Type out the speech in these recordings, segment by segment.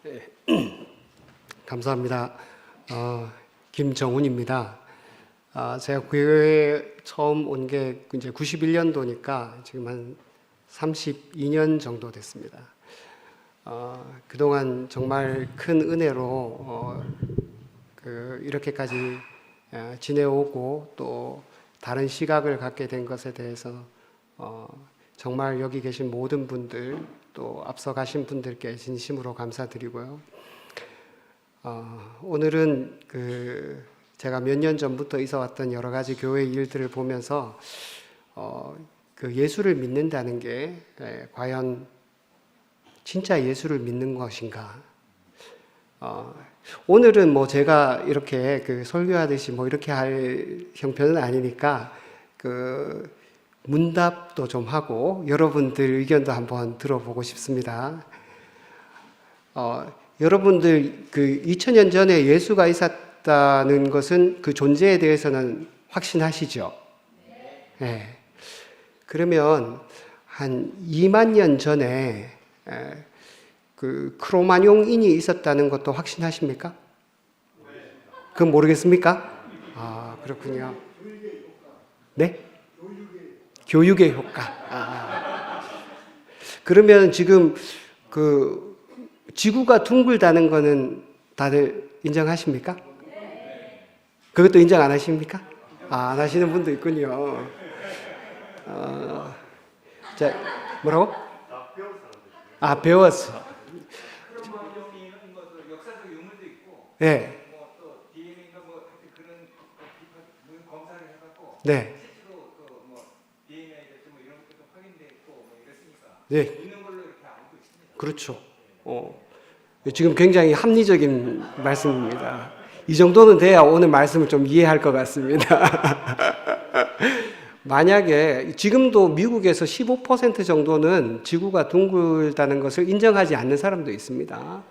네. 감사합니다. 김정훈입니다. 제가 교회에 처음 온 게 이제 91년도니까 지금 한 32년 정도 됐습니다. 그동안 정말 큰 은혜로 이렇게까지 지내오고 또 다른 시각을 갖게 된 것에 대해서 정말 여기 계신 모든 분들 또 앞서 가신 분들께 진심으로 감사드리고요. 오늘은 제가 몇 년 전부터 있어왔던 여러 가지 교회 일들을 보면서 예수를 믿는다는 게 과연 진짜 예수를 믿는 것인가? 오늘은 뭐 제가 이렇게 설교하듯이 뭐 이렇게 할 형편은 아니니까 문답도 좀 하고 여러분들 의견도 한번 들어보고 싶습니다. 여러분들 2000년 전에 예수가 있었다는 것은 그 존재에 대해서는 확신하시죠? 네. 그러면 한 2만 년 전에 크로마뇽인이 있었다는 것도 확신하십니까? 그건 모르겠습니까? 그렇군요. 네? 교육의 효과. 그러면 지금 지구가 둥글다는 거는 다들 인정하십니까? 그것도 인정 안 하십니까? 안 하시는 분도 있군요. 자, 뭐라고? 배웠어. 역사적 유물도 있고, 네. 또 DNA인가 그런 검사를 해갖고, 네. 실제로 DNA 같은 이런 것도 확인됐고 이랬으니까 네. 있는 걸로 이렇게 알고 있습니다. 그렇죠. 지금 굉장히 합리적인 말씀입니다. 이 정도는 돼야 오늘 말씀을 좀 이해할 것 같습니다. 만약에 지금도 미국에서 15% 정도는 지구가 둥글다는 것을 인정하지 않는 사람도 있습니다.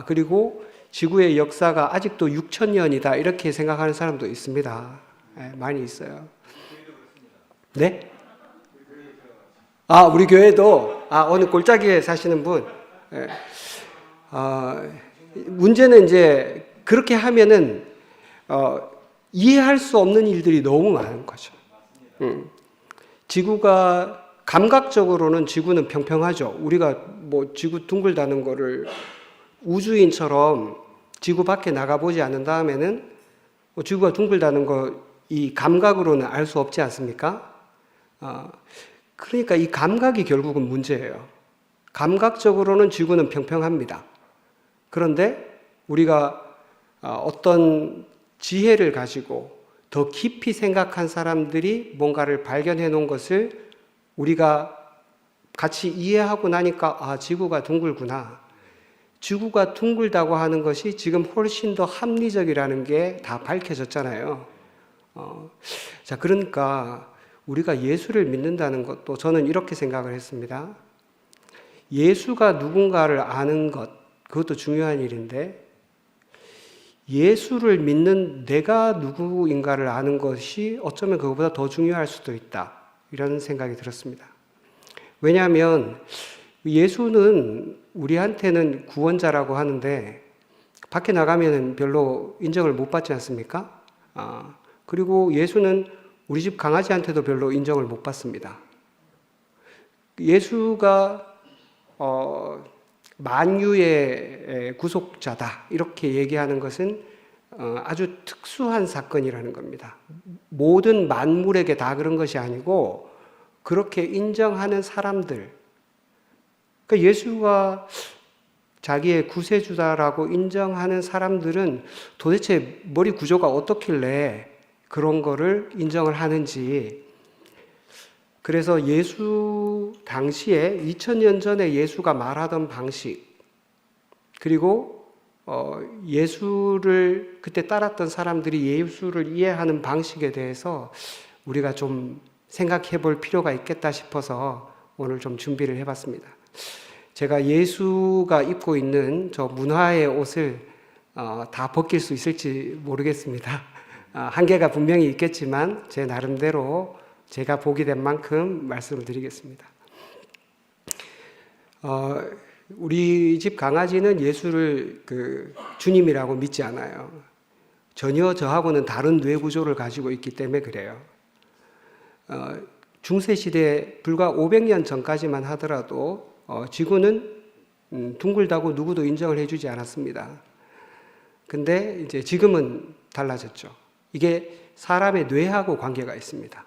그리고 지구의 역사가 아직도 6,000년이다 이렇게 생각하는 사람도 있습니다. 네, 많이 있어요. 네? 우리 교회도 오늘 골짜기에 사시는 분. 네. 문제는 이제 그렇게 하면은 이해할 수 없는 일들이 너무 많은 거죠. 지구가 감각적으로는 지구는 평평하죠. 우리가 뭐 지구 둥글다는 거를 우주인처럼 지구 밖에 나가보지 않은 다음에는 지구가 둥글다는 거 이 감각으로는 알 수 없지 않습니까? 그러니까 이 감각이 결국은 문제예요. 감각적으로는 지구는 평평합니다. 그런데 우리가 어떤 지혜를 가지고 더 깊이 생각한 사람들이 뭔가를 발견해 놓은 것을 우리가 같이 이해하고 나니까 지구가 둥글구나. 지구가 둥글다고 하는 것이 지금 훨씬 더 합리적이라는 게 다 밝혀졌잖아요. 자, 그러니까 우리가 예수를 믿는다는 것도 저는 이렇게 생각을 했습니다. 예수가 누군가를 아는 것, 그것도 중요한 일인데 예수를 믿는 내가 누구인가를 아는 것이 어쩌면 그것보다 더 중요할 수도 있다. 이런 생각이 들었습니다. 왜냐하면 예수는 우리한테는 구원자라고 하는데 밖에 나가면 별로 인정을 못 받지 않습니까? 그리고 예수는 우리 집 강아지한테도 별로 인정을 못 받습니다. 예수가 만유의 구속자다 이렇게 얘기하는 것은 아주 특수한 사건이라는 겁니다. 모든 만물에게 다 그런 것이 아니고 그렇게 인정하는 사람들, 그러니까 예수가 자기의 구세주다라고 인정하는 사람들은 도대체 머리 구조가 어떻길래 그런 거를 인정을 하는지. 그래서 예수 당시에 2000년 전에 예수가 말하던 방식, 그리고 예수를 그때 따랐던 사람들이 예수를 이해하는 방식에 대해서 우리가 좀 생각해 볼 필요가 있겠다 싶어서 오늘 좀 준비를 해봤습니다. 제가 예수가 입고 있는 저 문화의 옷을 다 벗길 수 있을지 모르겠습니다. 한계가 분명히 있겠지만 제 나름대로 제가 보게 된 만큼 말씀을 드리겠습니다. 우리 집 강아지는 예수를 주님이라고 믿지 않아요. 전혀 저하고는 다른 뇌 구조를 가지고 있기 때문에 그래요. 중세 시대 불과 500년 전까지만 하더라도 지구는 둥글다고 누구도 인정을 해주지 않았습니다. 근데 이제 지금은 달라졌죠. 이게 사람의 뇌하고 관계가 있습니다.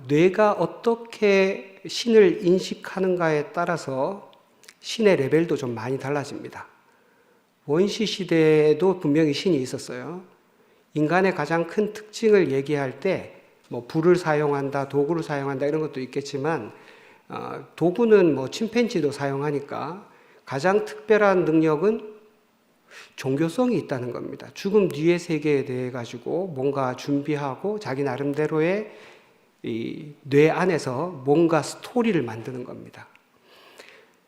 뇌가 어떻게 신을 인식하는가에 따라서 신의 레벨도 좀 많이 달라집니다. 원시 시대에도 분명히 신이 있었어요. 인간의 가장 큰 특징을 얘기할 때 뭐 불을 사용한다, 도구를 사용한다 이런 것도 있겠지만 도구는 뭐 침팬지도 사용하니까 가장 특별한 능력은 종교성이 있다는 겁니다. 죽음 뒤의 세계에 대해 가지고 뭔가 준비하고 자기 나름대로의 이 뇌 안에서 뭔가 스토리를 만드는 겁니다.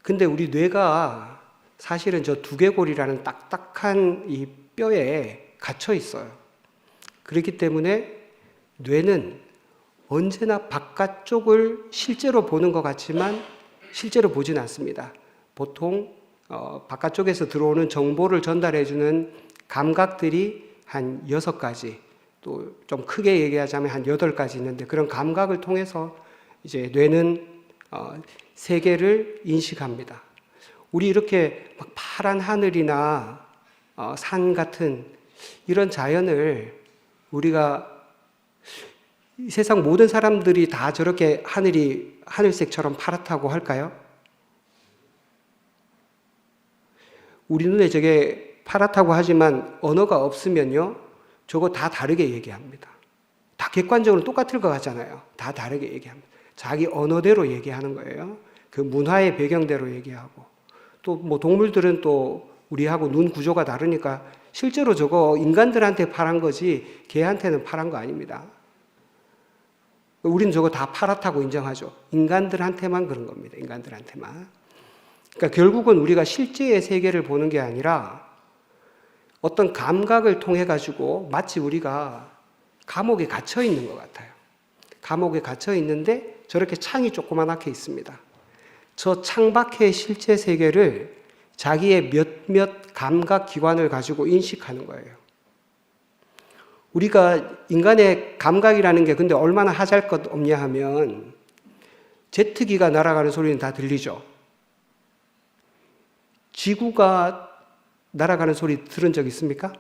근데 우리 뇌가 사실은 저 두개골이라는 딱딱한 이 뼈에 갇혀 있어요. 그렇기 때문에 뇌는 언제나 바깥쪽을 실제로 보는 것 같지만 실제로 보지는 않습니다. 보통 바깥쪽에서 들어오는 정보를 전달해주는 감각들이 한 6가지, 또 좀 크게 얘기하자면 한 8가지 있는데 그런 감각을 통해서 이제 뇌는 세계를 인식합니다. 우리 이렇게 막 파란 하늘이나 산 같은 이런 자연을 우리가 이 세상 모든 사람들이 다 저렇게 하늘이 하늘색처럼 파랗다고 할까요? 우리 눈에 저게 파랗다고 하지만 언어가 없으면요, 저거 다 다르게 얘기합니다. 다 객관적으로 똑같을 것 같잖아요. 다 다르게 얘기합니다. 자기 언어대로 얘기하는 거예요. 그 문화의 배경대로 얘기하고. 또 뭐 동물들은 또 우리하고 눈 구조가 다르니까 실제로 저거 인간들한테 파란 거지 개한테는 파란 거 아닙니다. 우리는 저거 다 파랗다고 인정하죠. 인간들한테만 그런 겁니다. 인간들한테만. 그러니까 결국은 우리가 실제의 세계를 보는 게 아니라 어떤 감각을 통해 가지고 마치 우리가 감옥에 갇혀 있는 것 같아요. 감옥에 갇혀 있는데 저렇게 창이 조그맣게 있습니다. 저 창밖의 실제 세계를 자기의 몇몇 감각 기관을 가지고 인식하는 거예요. 우리가 인간의 감각이라는 게 근데 얼마나 하잘 것 없냐 하면 제트기가 날아가는 소리는 다 들리죠. 지구가 날아가는 소리 들은 적 있습니까?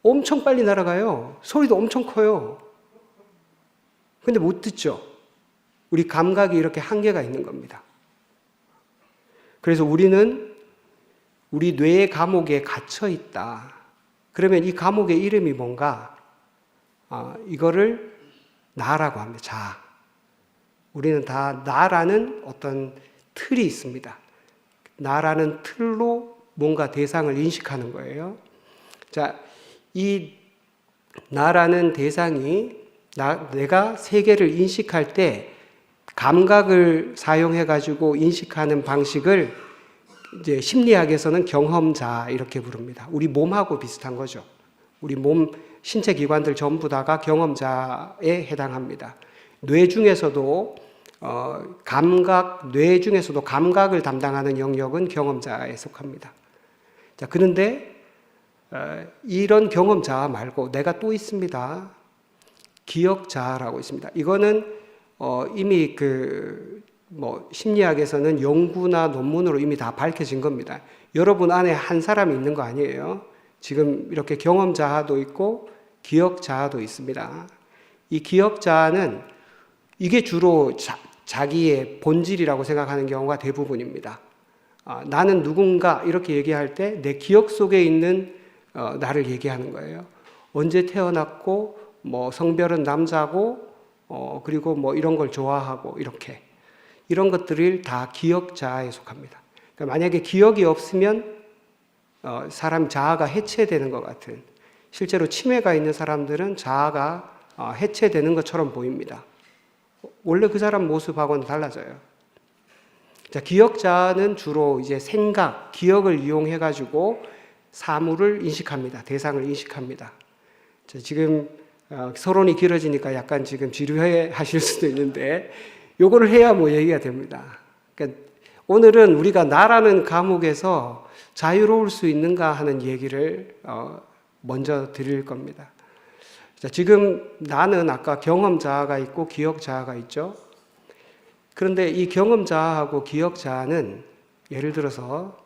엄청 빨리 날아가요. 소리도 엄청 커요. 근데 못 듣죠. 우리 감각이 이렇게 한계가 있는 겁니다. 그래서 우리는 우리 뇌의 감옥에 갇혀 있다. 그러면 이 감옥의 이름이 뭔가? 이거를 나라고 합니다. 자. 우리는 다 나라는 어떤 틀이 있습니다. 나라는 틀로 뭔가 대상을 인식하는 거예요. 자, 이 나라는 대상이 내가 세계를 인식할 때 감각을 사용해 가지고 인식하는 방식을 이제 심리학에서는 경험자 이렇게 부릅니다. 우리 몸하고 비슷한 거죠. 우리 몸 신체 기관들 전부 다가 경험자에 해당합니다. 뇌 중에서도 뇌 중에서도 감각을 담당하는 영역은 경험자에 속합니다. 자, 그런데 이런 경험자 말고 내가 또 있습니다. 기억자라고 있습니다. 이거는 이미 심리학에서는 연구나 논문으로 이미 다 밝혀진 겁니다. 여러분 안에 한 사람이 있는 거 아니에요. 지금 이렇게 경험자도 있고 기억자도 있습니다. 이 기억자는 이게 주로 자기의 본질이라고 생각하는 경우가 대부분입니다. 나는 누군가 이렇게 얘기할 때 내 기억 속에 있는 나를 얘기하는 거예요. 언제 태어났고, 뭐 성별은 남자고, 그리고 뭐 이런 걸 좋아하고 이렇게 이런 것들을 다 기억자에 속합니다. 그러니까 만약에 기억이 없으면 사람 자아가 해체되는 것 같은, 실제로 치매가 있는 사람들은 자아가 해체되는 것처럼 보입니다. 원래 그 사람 모습하고는 달라져요. 자, 기억자는 주로 이제 생각, 기억을 이용해 가지고 사물을 인식합니다. 대상을 인식합니다. 자, 지금 서론이 길어지니까 약간 지금 지루해 하실 수도 있는데 요거를 해야 뭐 얘기가 됩니다. 그러니까 오늘은 우리가 나라는 감옥에서 자유로울 수 있는가 하는 얘기를 먼저 드릴 겁니다. 자, 지금 나는 아까 경험 자아가 있고 기억 자아가 있죠. 그런데 이 경험 자아하고 기억 자아는 예를 들어서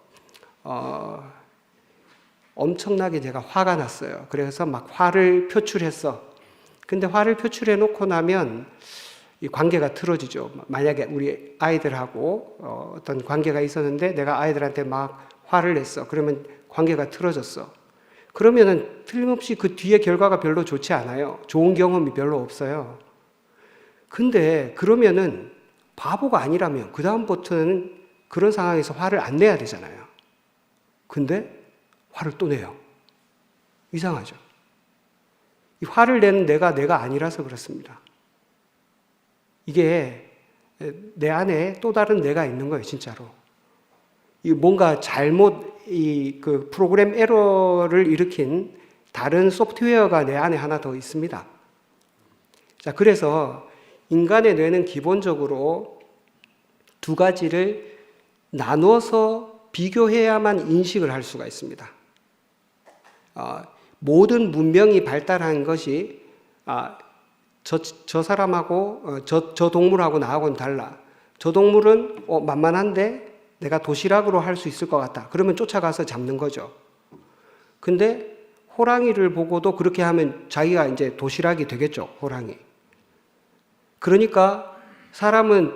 엄청나게 제가 화가 났어요. 그래서 막 화를 표출했어. 근데 화를 표출해 놓고 나면 이 관계가 틀어지죠. 만약에 우리 아이들하고 어떤 관계가 있었는데 내가 아이들한테 막 화를 냈어. 그러면 관계가 틀어졌어. 그러면은 틀림없이 그 뒤에 결과가 별로 좋지 않아요. 좋은 경험이 별로 없어요. 근데 그러면은 바보가 아니라면 그다음부터는 그런 상황에서 화를 안 내야 되잖아요. 근데 화를 또 내요. 이상하죠. 이 화를 내는 내가 아니라서 그렇습니다. 이게 내 안에 또 다른 내가 있는 거예요, 진짜로. 이 뭔가 잘못 그 프로그램 에러를 일으킨 다른 소프트웨어가 내 안에 하나 더 있습니다. 자, 그래서 인간의 뇌는 기본적으로 두 가지를 나눠서 비교해야만 인식을 할 수가 있습니다. 모든 문명이 발달한 것이 저 사람하고 저 동물하고 나하고는 달라. 저 동물은 만만한데 내가 도시락으로 할 수 있을 것 같다. 그러면 쫓아가서 잡는 거죠. 근데 호랑이를 보고도 그렇게 하면 자기가 이제 도시락이 되겠죠, 호랑이. 그러니까 사람은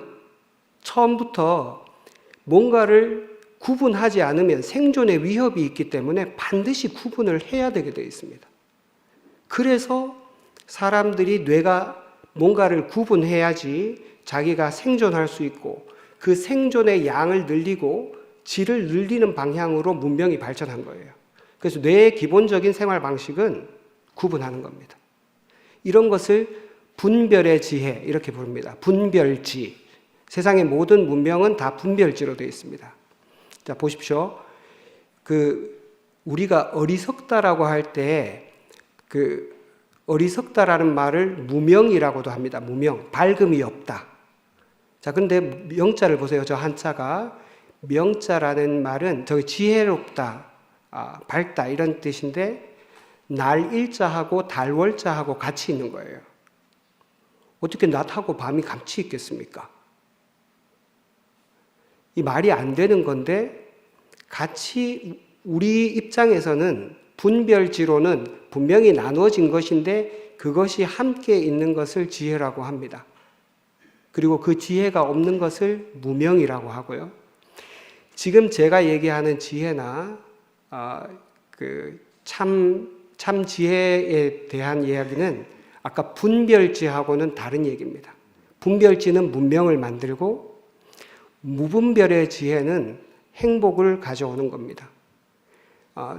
처음부터 뭔가를 구분하지 않으면 생존의 위협이 있기 때문에 반드시 구분을 해야 되게 되어 있습니다. 그래서 사람들이 뇌가 뭔가를 구분해야지 자기가 생존할 수 있고 그 생존의 양을 늘리고 질을 늘리는 방향으로 문명이 발전한 거예요. 그래서 뇌의 기본적인 생활 방식은 구분하는 겁니다. 이런 것을 분별의 지혜 이렇게 부릅니다. 분별지. 세상의 모든 문명은 다 분별지로 되어 있습니다. 자, 보십시오. 우리가 어리석다라고 할 때 어리석다라는 말을 무명이라고도 합니다. 무명. 밝음이 없다. 자, 근데 명자를 보세요. 저 한자가. 명자라는 말은 저기 지혜롭다, 밝다 이런 뜻인데 날 일자하고 달 월자하고 같이 있는 거예요. 어떻게 낮하고 밤이 같이 있겠습니까? 이 말이 안 되는 건데 같이 우리 입장에서는 분별지로는 분명히 나눠진 것인데 그것이 함께 있는 것을 지혜라고 합니다. 그리고 그 지혜가 없는 것을 무명이라고 하고요. 지금 제가 얘기하는 지혜나 참 지혜에 대한 이야기는 아까 분별지하고는 다른 얘기입니다. 분별지는 문명을 만들고 무분별의 지혜는 행복을 가져오는 겁니다.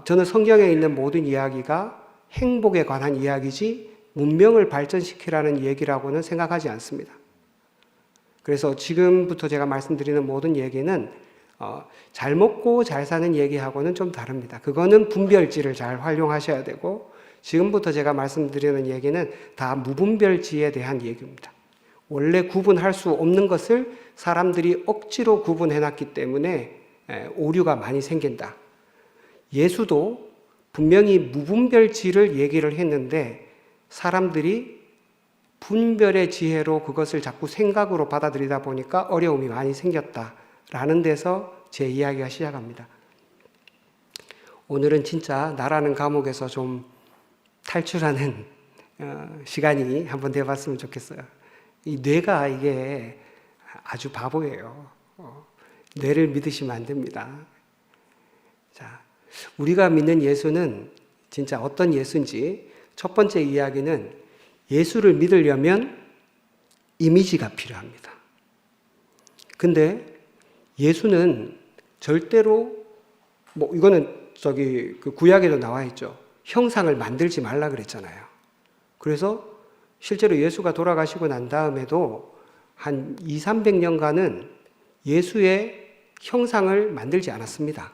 저는 성경에 있는 모든 이야기가 행복에 관한 이야기지 문명을 발전시키라는 얘기라고는 생각하지 않습니다. 그래서 지금부터 제가 말씀드리는 모든 얘기는 잘 먹고 잘 사는 얘기하고는 좀 다릅니다. 그거는 분별지를 잘 활용하셔야 되고 지금부터 제가 말씀드리는 얘기는 다 무분별지에 대한 얘기입니다. 원래 구분할 수 없는 것을 사람들이 억지로 구분해놨기 때문에 오류가 많이 생긴다. 예수도 분명히 무분별지를 얘기를 했는데 사람들이 분별의 지혜로 그것을 자꾸 생각으로 받아들이다 보니까 어려움이 많이 생겼다라는 데서 제 이야기가 시작합니다. 오늘은 진짜 나라는 감옥에서 좀 탈출하는 시간이 한번 돼봤으면 좋겠어요. 이 뇌가 이게 아주 바보예요. 뇌를 믿으시면 안 됩니다. 자, 우리가 믿는 예수는 진짜 어떤 예수인지 첫 번째 이야기는 예수를 믿으려면 이미지가 필요합니다. 근데 예수는 절대로 이거는 그 구약에도 나와 있죠. 형상을 만들지 말라 그랬잖아요. 그래서 실제로 예수가 돌아가시고 난 다음에도 한 200~300년간은 예수의 형상을 만들지 않았습니다.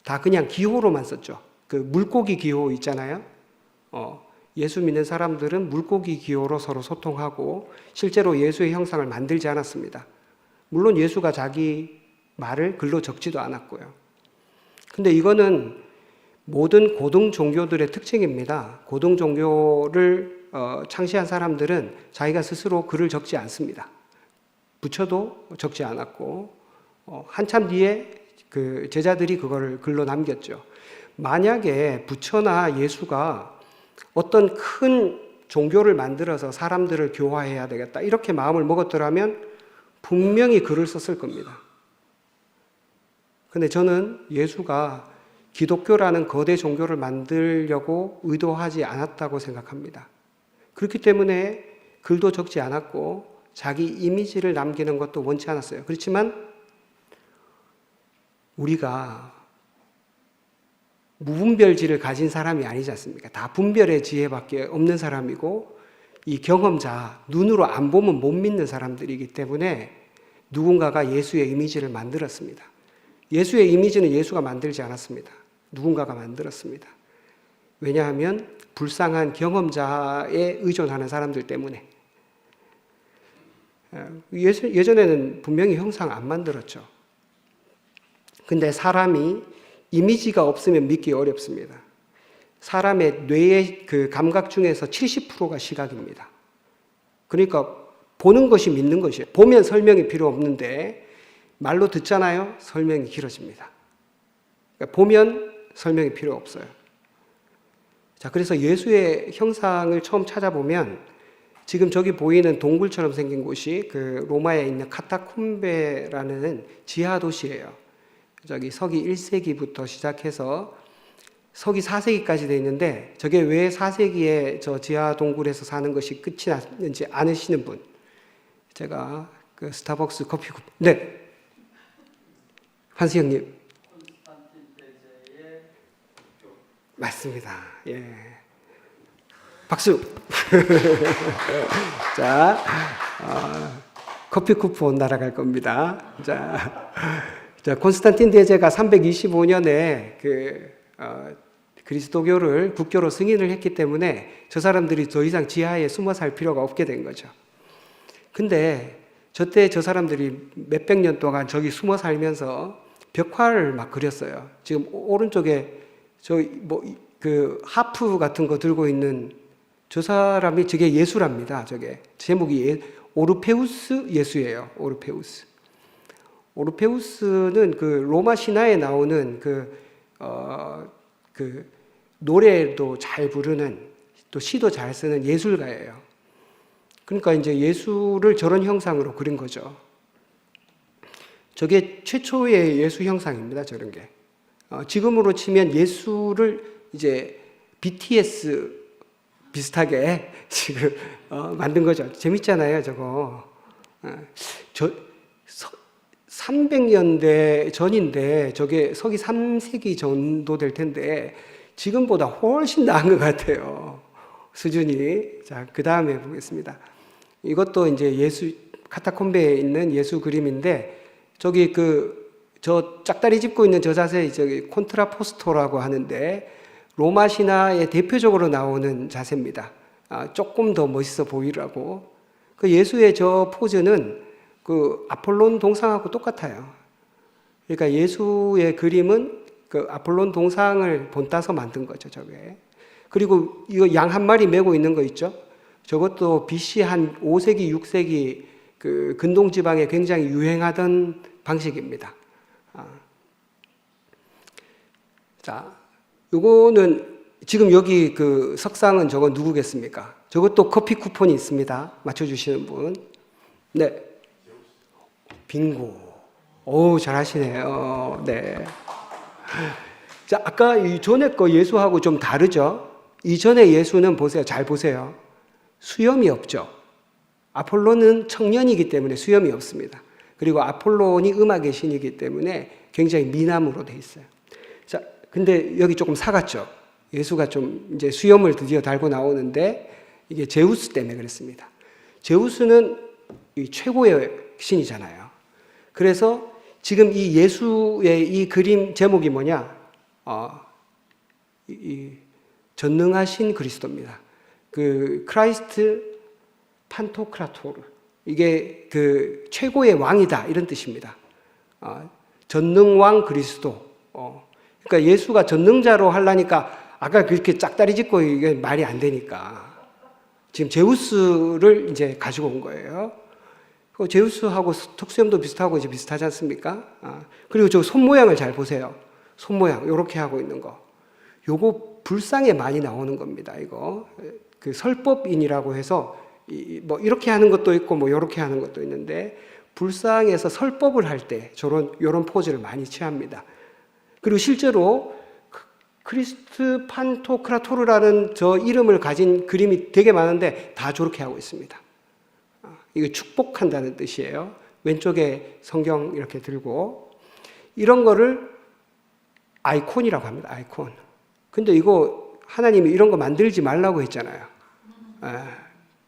다 그냥 기호로만 썼죠. 그 물고기 기호 있잖아요. 예수 믿는 사람들은 물고기 기호로 서로 소통하고 실제로 예수의 형상을 만들지 않았습니다. 물론 예수가 자기 말을 글로 적지도 않았고요. 근데 이거는 모든 고등 종교들의 특징입니다. 고등 종교를 창시한 사람들은 자기가 스스로 글을 적지 않습니다. 부처도 적지 않았고 한참 뒤에 그 제자들이 그거를 글로 남겼죠. 만약에 부처나 예수가 어떤 큰 종교를 만들어서 사람들을 교화해야 되겠다 이렇게 마음을 먹었더라면 분명히 글을 썼을 겁니다. 근데 저는 예수가 기독교라는 거대 종교를 만들려고 의도하지 않았다고 생각합니다. 그렇기 때문에 글도 적지 않았고 자기 이미지를 남기는 것도 원치 않았어요. 그렇지만 우리가 무분별지를 가진 사람이 아니지 않습니까? 다 분별의 지혜밖에 없는 사람이고 이 경험자, 눈으로 안 보면 못 믿는 사람들이기 때문에 누군가가 예수의 이미지를 만들었습니다. 예수의 이미지는 예수가 만들지 않았습니다. 누군가가 만들었습니다. 왜냐하면 불쌍한 경험자에 의존하는 사람들 때문에. 예전에는 분명히 형상 안 만들었죠. 근데 사람이 이미지가 없으면 믿기 어렵습니다. 사람의 뇌의 그 감각 중에서 70%가 시각입니다. 그러니까 보는 것이 믿는 것이에요. 보면 설명이 필요 없는데 말로 듣잖아요. 설명이 길어집니다. 그러니까 보면 설명이 필요 없어요. 자, 그래서 예수의 형상을 처음 찾아보면 지금 저기 보이는 동굴처럼 생긴 곳이 그 로마에 있는 카타콤베라는 지하 도시예요. 저기 서기 1세기부터 시작해서 서기 4세기까지 돼 있는데 저게 왜 4세기에 저 지하 동굴에서 사는 것이 끝이 났는지 아시는 분? 제가 그 스타벅스 커피 네. 환수 형님. 맞습니다. 예. 박수. 자, 커피 쿠폰 날아갈 겁니다. 자, 콘스탄틴 대제가 325년에 그리스도교를 국교로 승인을 했기 때문에 저 사람들이 더 이상 지하에 숨어 살 필요가 없게 된 거죠. 근데 저때 저 사람들이 몇백 년 동안 저기 숨어 살면서 벽화를 막 그렸어요. 지금 오른쪽에 그 하프 같은 거 들고 있는 저 사람이 저게 예수랍니다. 저게 제목이 오르페우스 예수예요. 오르페우스. 오르페우스는 그 로마 신화에 나오는 그 노래도 잘 부르는 또 시도 잘 쓰는 예술가예요. 그러니까 이제 예수를 저런 형상으로 그린 거죠. 저게 최초의 예수 형상입니다. 저런 게. 지금으로 치면 예수를 이제 BTS 비슷하게 지금 만든 거죠. 재밌잖아요, 저거. 300년대 전인데 저게 서기 3세기 정도 될 텐데 지금보다 훨씬 나은 것 같아요. 수준이. 자, 그 다음에 보겠습니다. 이것도 이제 카타콤베에 있는 예수 그림인데 저기 저 짝다리 짚고 있는 저 자세 저기 콘트라포스토라고 하는데 로마 신화에 대표적으로 나오는 자세입니다. 조금 더 멋있어 보이라고. 그 예수의 저 포즈는 그 아폴론 동상하고 똑같아요. 그러니까 예수의 그림은 그 아폴론 동상을 본따서 만든 거죠, 저게. 그리고 이거 양 한 마리 메고 있는 거 있죠? 저것도 BC 한 5세기, 6세기 그 근동 지방에 굉장히 유행하던 방식입니다. 자, 요거는 지금 여기 그 석상은 저거 누구겠습니까? 저것도 커피 쿠폰이 있습니다. 맞춰주시는 분. 네. 빙고. 오, 잘하시네요. 네. 자, 아까 이전에 거 예수하고 좀 다르죠? 이전의 예수는 보세요. 잘 보세요. 수염이 없죠. 아폴론은 청년이기 때문에 수염이 없습니다. 그리고 아폴론이 음악의 신이기 때문에 굉장히 미남으로 돼 있어요. 자, 근데 여기 조금 사갔죠. 예수가 좀 이제 수염을 드디어 달고 나오는데 이게 제우스 때문에 그랬습니다. 제우스는 이 최고의 신이잖아요. 그래서 지금 이 예수의 이 그림 제목이 뭐냐? 이 전능하신 그리스도입니다. 그 크라이스트 판토크라토르. 이게 그 최고의 왕이다 이런 뜻입니다. 전능왕 그리스도. 그러니까 예수가 전능자로 하려니까 아까 그렇게 짝다리 짚고 이게 말이 안 되니까 지금 제우스를 이제 가지고 온 거예요. 그 제우스하고 특수염도 비슷하고 이제 비슷하지 않습니까? 그리고 저 손 모양을 잘 보세요. 손 모양 이렇게 하고 있는 거. 요거 불상에 많이 나오는 겁니다. 이거 그 설법인이라고 해서 뭐 이렇게 하는 것도 있고 뭐 이렇게 하는 것도 있는데 불상에서 설법을 할 때 요런 포즈를 많이 취합니다. 그리고 실제로 크리스트 판토크라토르라는 저 이름을 가진 그림이 되게 많은데 다 저렇게 하고 있습니다. 이거 축복한다는 뜻이에요. 왼쪽에 성경 이렇게 들고 이런 거를 아이콘이라고 합니다. 아이콘. 근데 이거 하나님이 이런 거 만들지 말라고 했잖아요.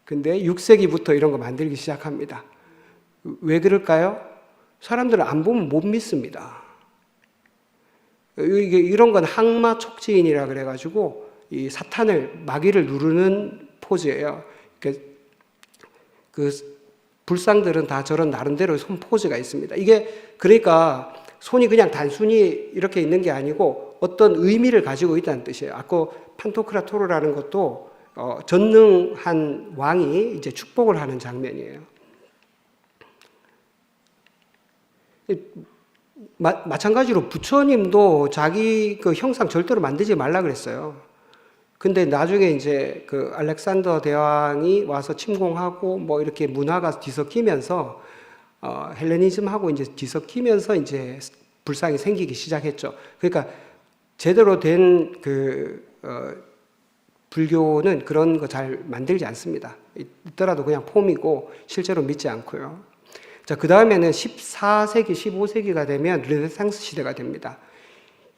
근데 6세기부터 이런 거 만들기 시작합니다. 왜 그럴까요? 사람들은 안 보면 못 믿습니다. 이런 건 항마 촉지인이라 그래가지고 이 사탄을 마귀를 누르는 포즈예요. 그 불상들은 다 저런 나름대로 손 포즈가 있습니다. 이게 그러니까 손이 그냥 단순히 이렇게 있는 게 아니고 어떤 의미를 가지고 있다는 뜻이에요. 아까 판토크라토르라는 것도 전능한 왕이 이제 축복을 하는 장면이에요. 마찬가지로 부처님도 자기 그 형상 절대로 만들지 말라 그랬어요. 근데 나중에 이제 그 알렉산더 대왕이 와서 침공하고 뭐 이렇게 문화가 뒤섞이면서 헬레니즘하고 이제 뒤섞이면서 이제 불상이 생기기 시작했죠. 그러니까 제대로 된 그 불교는 그런 거 잘 만들지 않습니다. 있더라도 그냥 폼이고 실제로 믿지 않고요. 자, 그 다음에는 14세기, 15세기가 되면 르네상스 시대가 됩니다.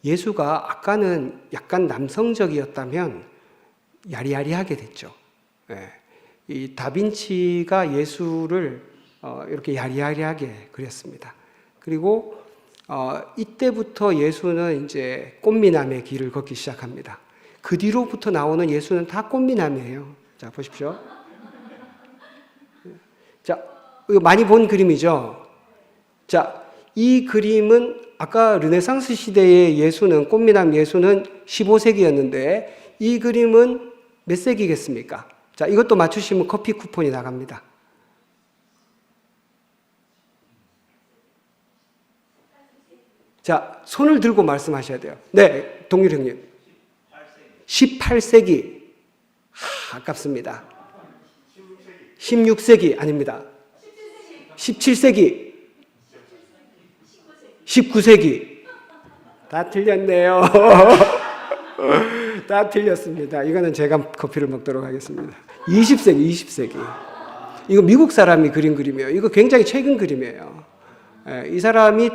예수가 아까는 약간 남성적이었다면 야리야리하게 됐죠. 이 다빈치가 예수를 이렇게 야리야리하게 그렸습니다. 그리고 이때부터 예수는 이제 꽃미남의 길을 걷기 시작합니다. 그 뒤로부터 나오는 예수는 다 꽃미남이에요. 자, 보십시오. 자, 이거 많이 본 그림이죠. 자, 이 그림은 아까 르네상스 시대의 예수는 꽃미남 예수는 15세기였는데 이 그림은 몇 세기겠습니까? 자, 이것도 맞추시면 커피 쿠폰이 나갑니다. 자, 손을 들고 말씀하셔야 돼요. 네, 동률 형님. 18세기. 아깝습니다. 16세기 아닙니다. 17세기. 19세기. 다 틀렸네요. 다 틀렸습니다. 이거는 제가 커피를 먹도록 하겠습니다. 20세기. 이거 미국 사람이 그린 그림이에요. 이거 굉장히 최근 그림이에요. 이 사람이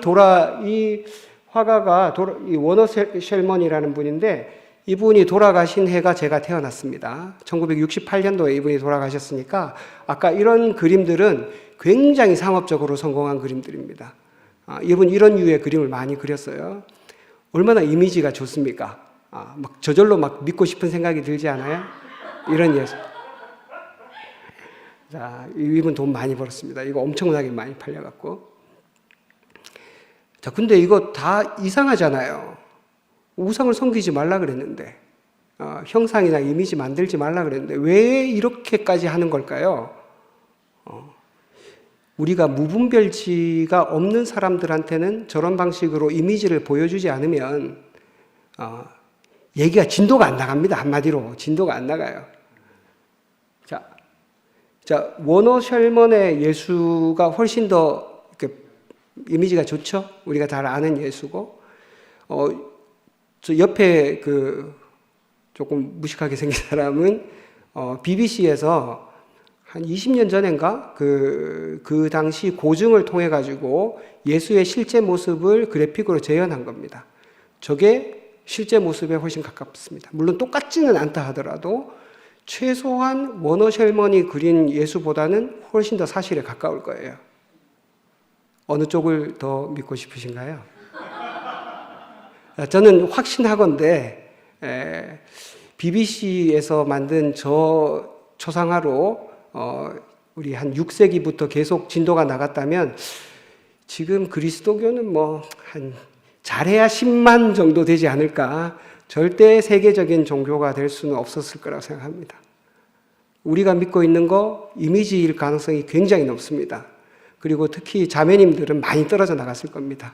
이 화가가 이 워너 쉘먼이라는 분인데 이분이 돌아가신 해가 제가 태어났습니다. 1968년도에 이분이 돌아가셨으니까 아까 이런 그림들은 굉장히 상업적으로 성공한 그림들입니다. 이분 이런 유의 그림을 많이 그렸어요. 얼마나 이미지가 좋습니까? 막 저절로 막 믿고 싶은 생각이 들지 않아요? 이런 예술. 자, 이분 돈 많이 벌었습니다. 이거 엄청나게 많이 팔려갖고. 자, 근데 이거 다 이상하잖아요. 우상을 섬기지 말라 그랬는데, 형상이나 이미지 만들지 말라 그랬는데, 왜 이렇게까지 하는 걸까요? 우리가 무분별지가 없는 사람들한테는 저런 방식으로 이미지를 보여주지 않으면, 얘기가 진도가 안 나갑니다. 한마디로. 진도가 안 나가요. 자, 워너 셜먼의 예수가 훨씬 더 이미지가 좋죠? 우리가 잘 아는 예수고, 저 옆에 조금 무식하게 생긴 사람은, BBC에서 한 20년 전인가? 그 당시 고증을 통해가지고 예수의 실제 모습을 그래픽으로 재현한 겁니다. 저게 실제 모습에 훨씬 가깝습니다. 물론 똑같지는 않다 하더라도 최소한 워너 셜먼이 그린 예수보다는 훨씬 더 사실에 가까울 거예요. 어느 쪽을 더 믿고 싶으신가요? 저는 확신하건대 BBC에서 만든 저 초상화로 우리 한 6세기부터 계속 진도가 나갔다면 지금 그리스도교는 뭐 한 잘해야 10만 정도 되지 않을까. 절대 세계적인 종교가 될 수는 없었을 거라고 생각합니다. 우리가 믿고 있는 거 이미지일 가능성이 굉장히 높습니다. 그리고 특히 자매님들은 많이 떨어져 나갔을 겁니다.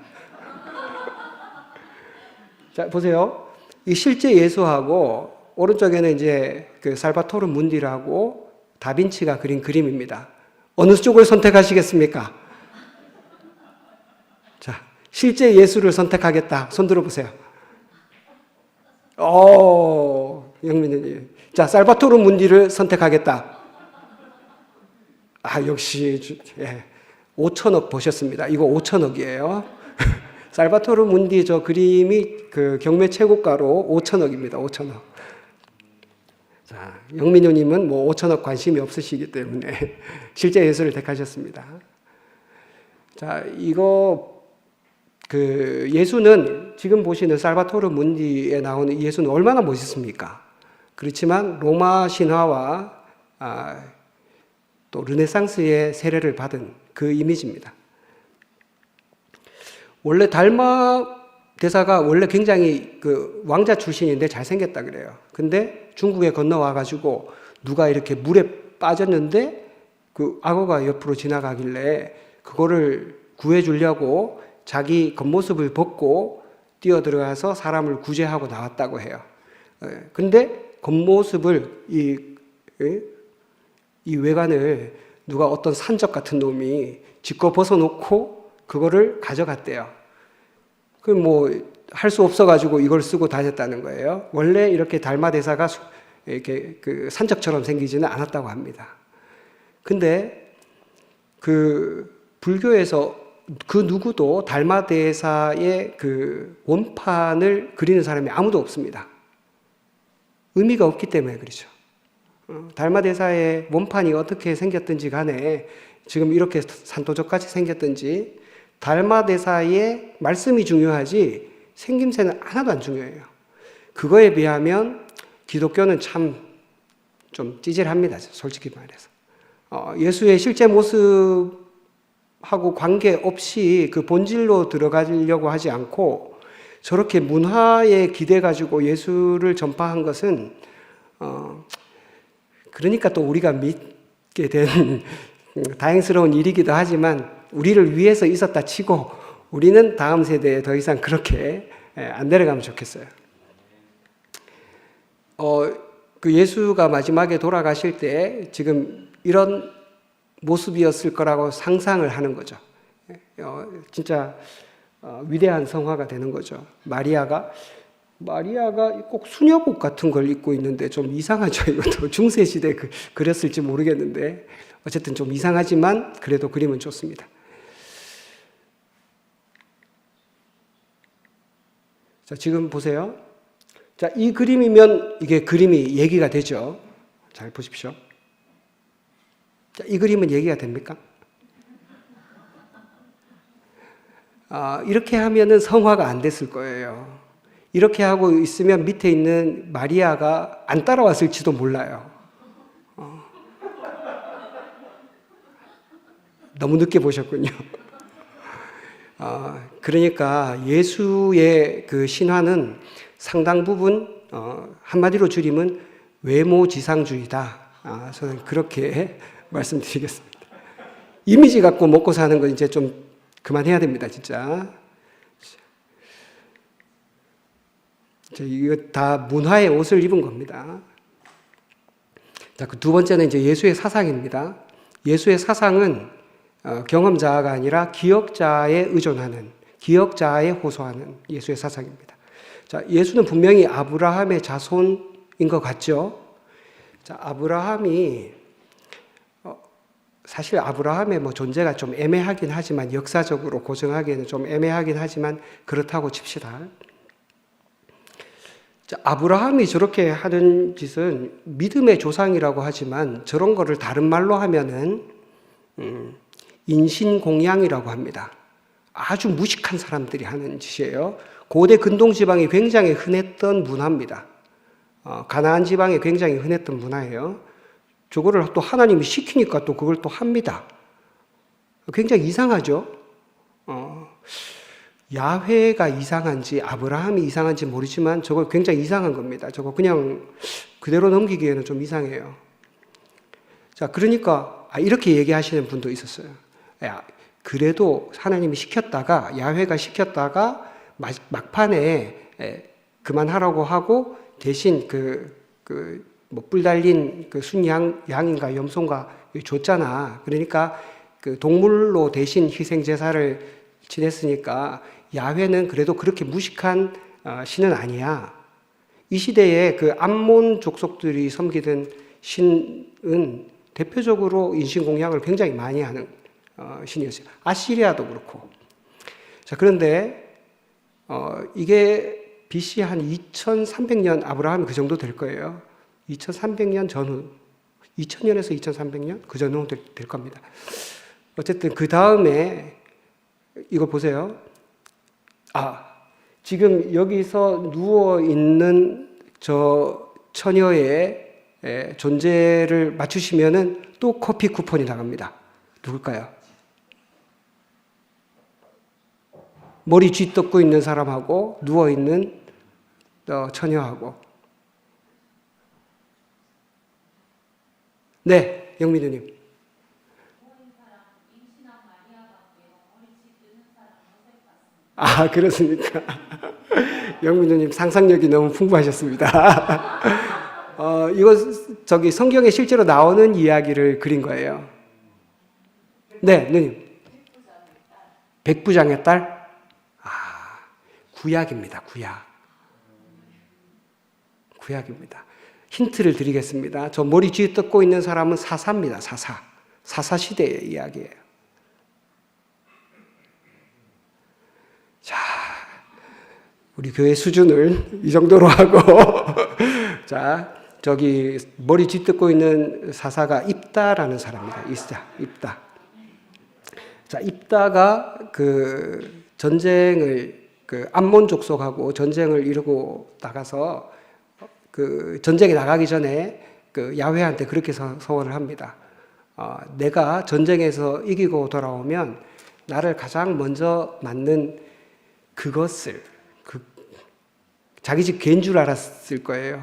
자, 보세요. 이 실제 예수하고 오른쪽에는 이제 그 살바토르 문디라고 다빈치가 그린 그림입니다. 어느 쪽을 선택하시겠습니까? 자, 실제 예수를 선택하겠다. 손 들어보세요. 영민님. 자, 살바토르 문디를 선택하겠다. 역시, 5천억 보셨습니다. 이거 5천억이에요. 살바토르 문디 저 그림이 그 경매 최고가로 5천억입니다. 5천억. 자, 영민우님은 뭐 5천억 관심이 없으시기 때문에 실제 예수를 택하셨습니다. 자, 이거 그 예수는 지금 보시는 살바토르 문디에 나오는 예수는 얼마나 멋있습니까? 그렇지만 로마 신화와 또 르네상스의 세례를 받은 그 이미지입니다. 원래 달마 대사가 원래 굉장히 그 왕자 출신인데 잘생겼다 그래요. 근데 중국에 건너와 가지고 누가 이렇게 물에 빠졌는데 그 악어가 옆으로 지나가길래 그거를 구해주려고 자기 겉모습을 벗고 뛰어들어가서 사람을 구제하고 나왔다고 해요. 근데 겉모습을 이 외관을 누가 어떤 산적 같은 놈이 짓고 벗어놓고 그거를 가져갔대요. 그 뭐 할 수 없어가지고 이걸 쓰고 다녔다는 거예요. 원래 이렇게 달마 대사가 이렇게 그 산적처럼 생기지는 않았다고 합니다. 근데 그 불교에서 그 누구도 달마 대사의 그 원판을 그리는 사람이 아무도 없습니다. 의미가 없기 때문에 그렇죠. 달마 대사의 원판이 어떻게 생겼든지 간에 지금 이렇게 산도적같이 생겼든지 달마 대사의 말씀이 중요하지 생김새는 하나도 안 중요해요. 그거에 비하면 기독교는 참 좀 찌질합니다. 솔직히 말해서. 예수의 실제 모습하고 관계없이 그 본질로 들어가려고 하지 않고 저렇게 문화에 기대가지고 예수를 전파한 것은 그러니까 또 우리가 믿게 된 다행스러운 일이기도 하지만 우리를 위해서 있었다 치고 우리는 다음 세대에 더 이상 그렇게 안 내려가면 좋겠어요. 그 예수가 마지막에 돌아가실 때 지금 이런 모습이었을 거라고 상상을 하는 거죠. 진짜 위대한 성화가 되는 거죠. 마리아가 꼭 수녀복 같은 걸 입고 있는데 좀 이상하죠. 이것도 중세시대에 그렸을지 모르겠는데 어쨌든 좀 이상하지만 그래도 그림은 좋습니다. 자, 지금 보세요. 자, 이 그림이면 이게 그림이 얘기가 되죠. 잘 보십시오. 자, 이 그림은 얘기가 됩니까? 이렇게 하면은 성화가 안 됐을 거예요. 이렇게 하고 있으면 밑에 있는 마리아가 안 따라왔을지도 몰라요. 너무 늦게 보셨군요. 그러니까 예수의 그 신화는 상당 부분 한마디로 줄이면 외모지상주의다. 저는 그렇게 말씀드리겠습니다. 이미지 갖고 먹고 사는 거 이제 좀 그만해야 됩니다, 진짜. 이거 다 문화의 옷을 입은 겁니다. 자, 그 두 번째는 이제 예수의 사상입니다. 예수의 사상은 경험자가 아니라 기억자에 의존하는, 기억자에 호소하는 예수의 사상입니다. 자, 예수는 분명히 아브라함의 자손인 것 같죠? 자, 아브라함이 사실 아브라함의 뭐 존재가 좀 애매하긴 하지만 역사적으로 고정하기에는 좀 애매하긴 하지만 그렇다고 칩시다. 자, 아브라함이 저렇게 하는 짓은 믿음의 조상이라고 하지만 저런 거를 다른 말로 하면은 인신공양이라고 합니다. 아주 무식한 사람들이 하는 짓이에요. 고대 근동 지방이 굉장히 흔했던 문화입니다. 가나안 지방에 굉장히 흔했던 문화예요. 저거를 또 하나님이 시키니까 또 그걸 또 합니다. 굉장히 이상하죠? 야훼가 이상한지 아브라함이 이상한지 모르지만 저거 굉장히 이상한 겁니다. 저거 그냥 그대로 넘기기에는 좀 이상해요. 자, 그러니까 이렇게 얘기하시는 분도 있었어요. 야, 그래도 하나님이 시켰다가 야훼가 시켰다가 막판에 그만하라고 하고 대신 뭐 뿔 달린 그 양인가 염소인가 줬잖아. 그러니까 그 동물로 대신 희생 제사를 지냈으니까 야훼는 그래도 그렇게 무식한 신은 아니야. 이 시대에 그 암몬 족속들이 섬기던 신은 대표적으로 인신공양을 굉장히 많이 하는 신이었어요. 아시리아도 그렇고. 자, 그런데 이게 BC 한 2300년 아브라함이 그 정도 될 거예요. 2300년 전후, 2000년에서 2300년 그 전후 될 겁니다. 어쨌든 그 다음에 이거 보세요. 지금 여기서 누워 있는 저 처녀의 존재를 맞추시면은 또 커피 쿠폰이 나갑니다. 누굴까요? 머리 쥐뜯고 있는 사람하고 누워 있는 처녀하고. 네, 영민우님. 그렇습니까? 영민우님 상상력이 너무 풍부하셨습니다. 이거 성경에 실제로 나오는 이야기를 그린 거예요. 네, 누님. 백부장의 딸? 구약입니다. 구약입니다. 힌트를 드리겠습니다. 저 머리 쥐뜯고 있는 사람은 사사입니다. 사사 시대의 이야기예요. 자, 우리 교회 수준을 이 정도로 하고 자, 저기 머리 쥐뜯고 있는 사사가 입다라는 사람입니다. 입다. 자, 입다가 그 전쟁을 암몬 족속하고 전쟁을 이루고 나가서 그 전쟁에 나가기 전에 그 야훼한테 그렇게 서원을 합니다. 내가 전쟁에서 이기고 돌아오면 나를 가장 먼저 맞는 그것을 자기 집 개인 줄 알았을 거예요.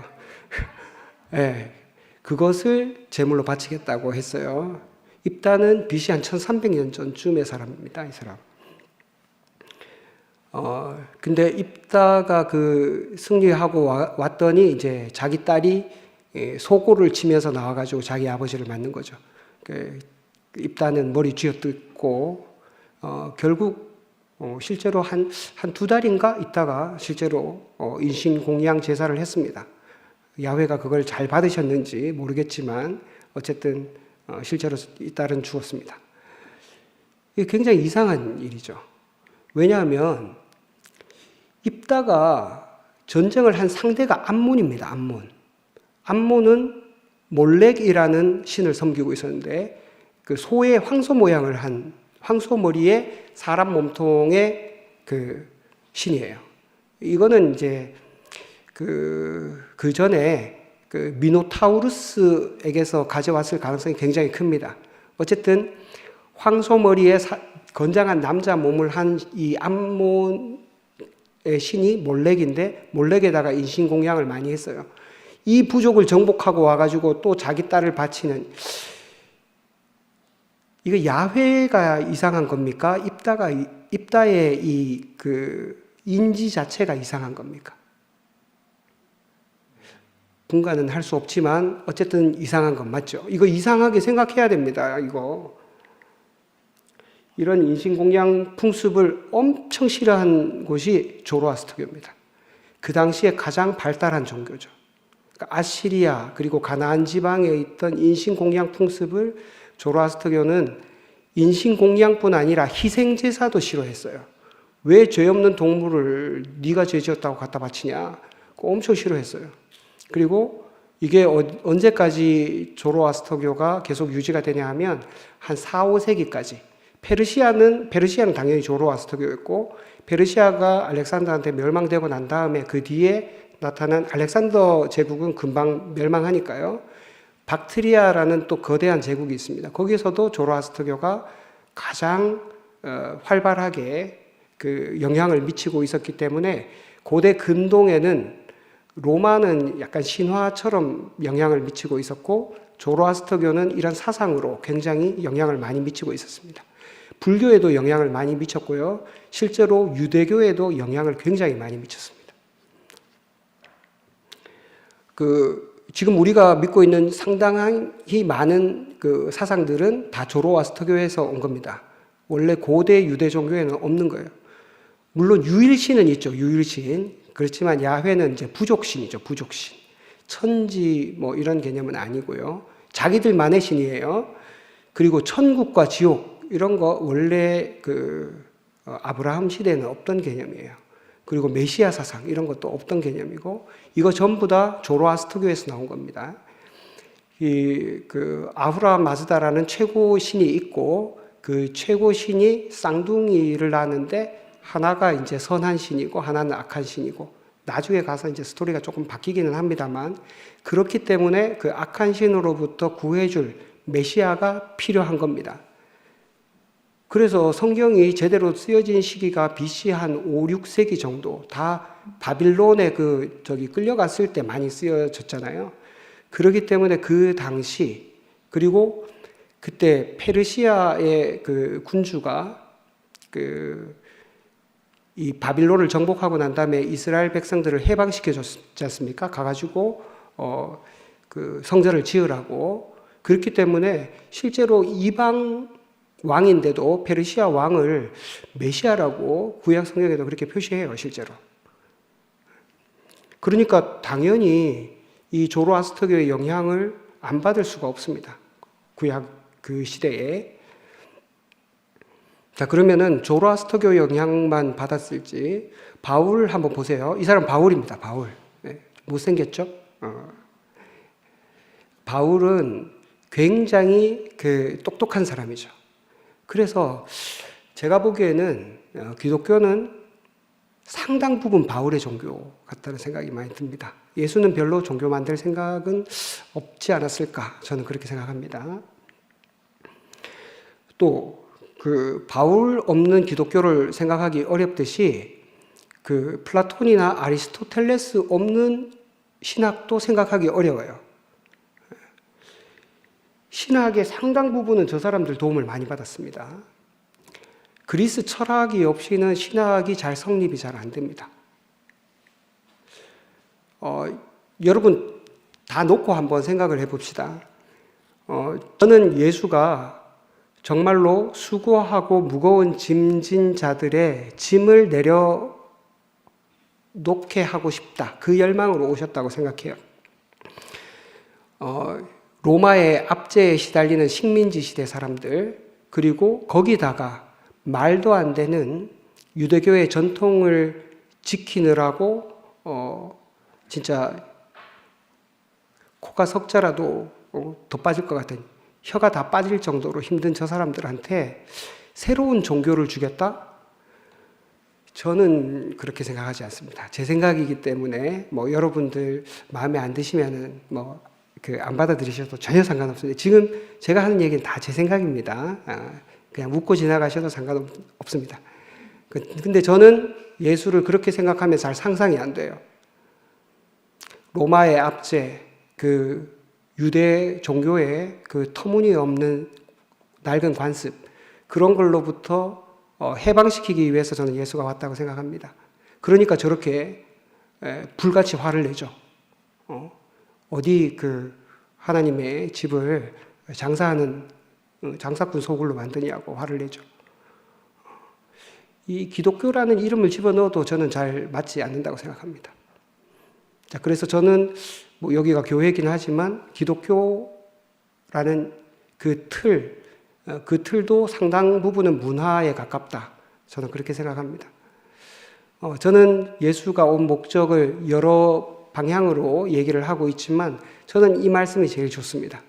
네, 그것을 제물로 바치겠다고 했어요. 입다는 BC 한 1300년 전쯤의 사람입니다. 이 사람. 근데 입다가 그 승리하고 왔더니 이제 자기 딸이 소고를 치면서 나와가지고 자기 아버지를 맞는 거죠. 입다는 머리 쥐어뜯고 결국 실제로 한 두 달인가 있다가 실제로 인신공양 제사를 했습니다. 야훼가 그걸 잘 받으셨는지 모르겠지만 어쨌든 실제로 이 딸은 죽었습니다. 이게 굉장히 이상한 일이죠. 왜냐하면 입다가 전쟁을 한 상대가 암몬입니다. 암몬은 몰렉이라는 신을 섬기고 있었는데 그 소의 황소 모양을 한 황소 머리에 사람 몸통의 그 신이에요. 이거는 이제 그 전에 그 미노타우루스에게서 가져왔을 가능성이 굉장히 큽니다. 어쨌든 황소 머리에 건장한 남자 몸을 한 이 암몬의 신이 몰렉인데 몰렉에다가 인신공양을 많이 했어요. 이 부족을 정복하고 와가지고 또 자기 딸을 바치는, 이거 야훼가 이상한 겁니까? 입다의 이 그 인지 자체가 이상한 겁니까? 분간은 할 수 없지만 어쨌든 이상한 건 맞죠. 이거 이상하게 생각해야 됩니다. 이런 인신공양 풍습을 엄청 싫어한 곳이 조로아스터교입니다. 그 당시에 가장 발달한 종교죠. 그러니까 아시리아 그리고 가나안 지방에 있던 인신공양 풍습을 조로아스터교는 인신공양뿐 아니라 희생제사도 싫어했어요. 왜 죄 없는 동물을 네가 죄 지었다고 갖다 바치냐? 엄청 싫어했어요. 그리고 이게 언제까지 조로아스터교가 계속 유지가 되냐 하면 한 4, 5세기까지. 페르시아는 당연히 조로아스터교였고, 페르시아가 알렉산더한테 멸망되고 난 다음에 그 뒤에 나타난 알렉산더 제국은 금방 멸망하니까요. 박트리아라는 또 거대한 제국이 있습니다. 거기서도 조로아스터교가 가장 활발하게 그 영향을 미치고 있었기 때문에 고대 근동에는 로마는 약간 신화처럼 영향을 미치고 있었고 조로아스터교는 이런 사상으로 굉장히 영향을 많이 미치고 있었습니다. 불교에도 영향을 많이 미쳤고요. 실제로 유대교에도 영향을 굉장히 많이 미쳤습니다. 지금 우리가 믿고 있는 상당히 많은 그 사상들은 다 조로아스터교에서 온 겁니다. 원래 고대 유대 종교에는 없는 거예요. 물론 유일신은 있죠. 유일신. 그렇지만 야훼는 이제 부족신이죠. 부족신. 천지 뭐 이런 개념은 아니고요. 자기들만의 신이에요. 그리고 천국과 지옥 이런 거 원래 아브라함 시대에는 없던 개념이에요. 그리고 메시아 사상 이런 것도 없던 개념이고 이거 전부 다 조로아스터교에서 나온 겁니다. 아후라 마즈다라는 최고 신이 있고 그 최고 신이 쌍둥이를 낳았는데 하나가 이제 선한 신이고 하나는 악한 신이고 나중에 가서 이제 스토리가 조금 바뀌기는 합니다만 그렇기 때문에 그 악한 신으로부터 구해줄 메시아가 필요한 겁니다. 그래서 성경이 제대로 쓰여진 시기가 BC 한 5, 6세기 정도 다 바빌론에 끌려갔을 때 많이 쓰여졌잖아요. 그렇기 때문에 그 당시 그리고 그때 페르시아의 그 군주가 이 바빌론을 정복하고 난 다음에 이스라엘 백성들을 해방시켜 줬지 않습니까? 가가지고 성전을 지으라고. 그렇기 때문에 실제로 이방 왕인데도 페르시아 왕을 메시아라고 구약 성경에도 그렇게 표시해요, 실제로. 그러니까 당연히 이 조로아스터교의 영향을 안 받을 수가 없습니다. 구약 그 시대에. 자, 그러면은 조로아스터교 영향만 받았을지 바울 한번 보세요. 이 사람 바울입니다. 바울. 네, 못생겼죠? 바울은 굉장히 똑똑한 사람이죠. 그래서 제가 보기에는 기독교는 상당 부분 바울의 종교 같다는 생각이 많이 듭니다. 예수는 별로 종교 만들 생각은 없지 않았을까 저는 그렇게 생각합니다. 또 바울 없는 기독교를 생각하기 어렵듯이 플라톤이나 아리스토텔레스 없는 신학도 생각하기 어려워요. 신학의 상당 부분은 저 사람들 도움을 많이 받았습니다. 그리스 철학이 없이는 신학이 잘 성립이 잘 안 됩니다. 여러분 다 놓고 한번 생각을 해봅시다. 저는 예수가 정말로 수고하고 무거운 짐진 자들의 짐을 내려놓게 하고 싶다. 그 열망으로 오셨다고 생각해요. 로마의 압제에 시달리는 식민지 시대 사람들, 그리고 거기다가 말도 안 되는 유대교의 전통을 지키느라고 진짜 코가 석자라도 더 빠질 것 같은, 혀가 다 빠질 정도로 힘든 저 사람들한테 새로운 종교를 주겠다? 저는 그렇게 생각하지 않습니다. 제 생각이기 때문에 여러분들 마음에 안 드시면은 안 받아들이셔도 전혀 상관없습니다. 지금 제가 하는 얘기는 다 제 생각입니다. 그냥 묻고 지나가셔도 상관없습니다. 근데 저는 예수를 그렇게 생각하면 잘 상상이 안 돼요. 로마의 압제, 유대 종교의 터무니없는 낡은 관습, 그런 걸로부터 해방시키기 위해서 저는 예수가 왔다고 생각합니다. 그러니까 저렇게 불같이 화를 내죠. 어디 하나님의 집을 장사하는 장사꾼 소굴로 만드냐고 화를 내죠. 이 기독교라는 이름을 집어넣어도 저는 잘 맞지 않는다고 생각합니다. 자, 그래서 저는 여기가 교회이긴 하지만 기독교라는 그 틀도 상당 부분은 문화에 가깝다. 저는 그렇게 생각합니다. 저는 예수가 온 목적을 여러 방향으로 얘기를 하고 있지만 저는 이 말씀이 제일 좋습니다.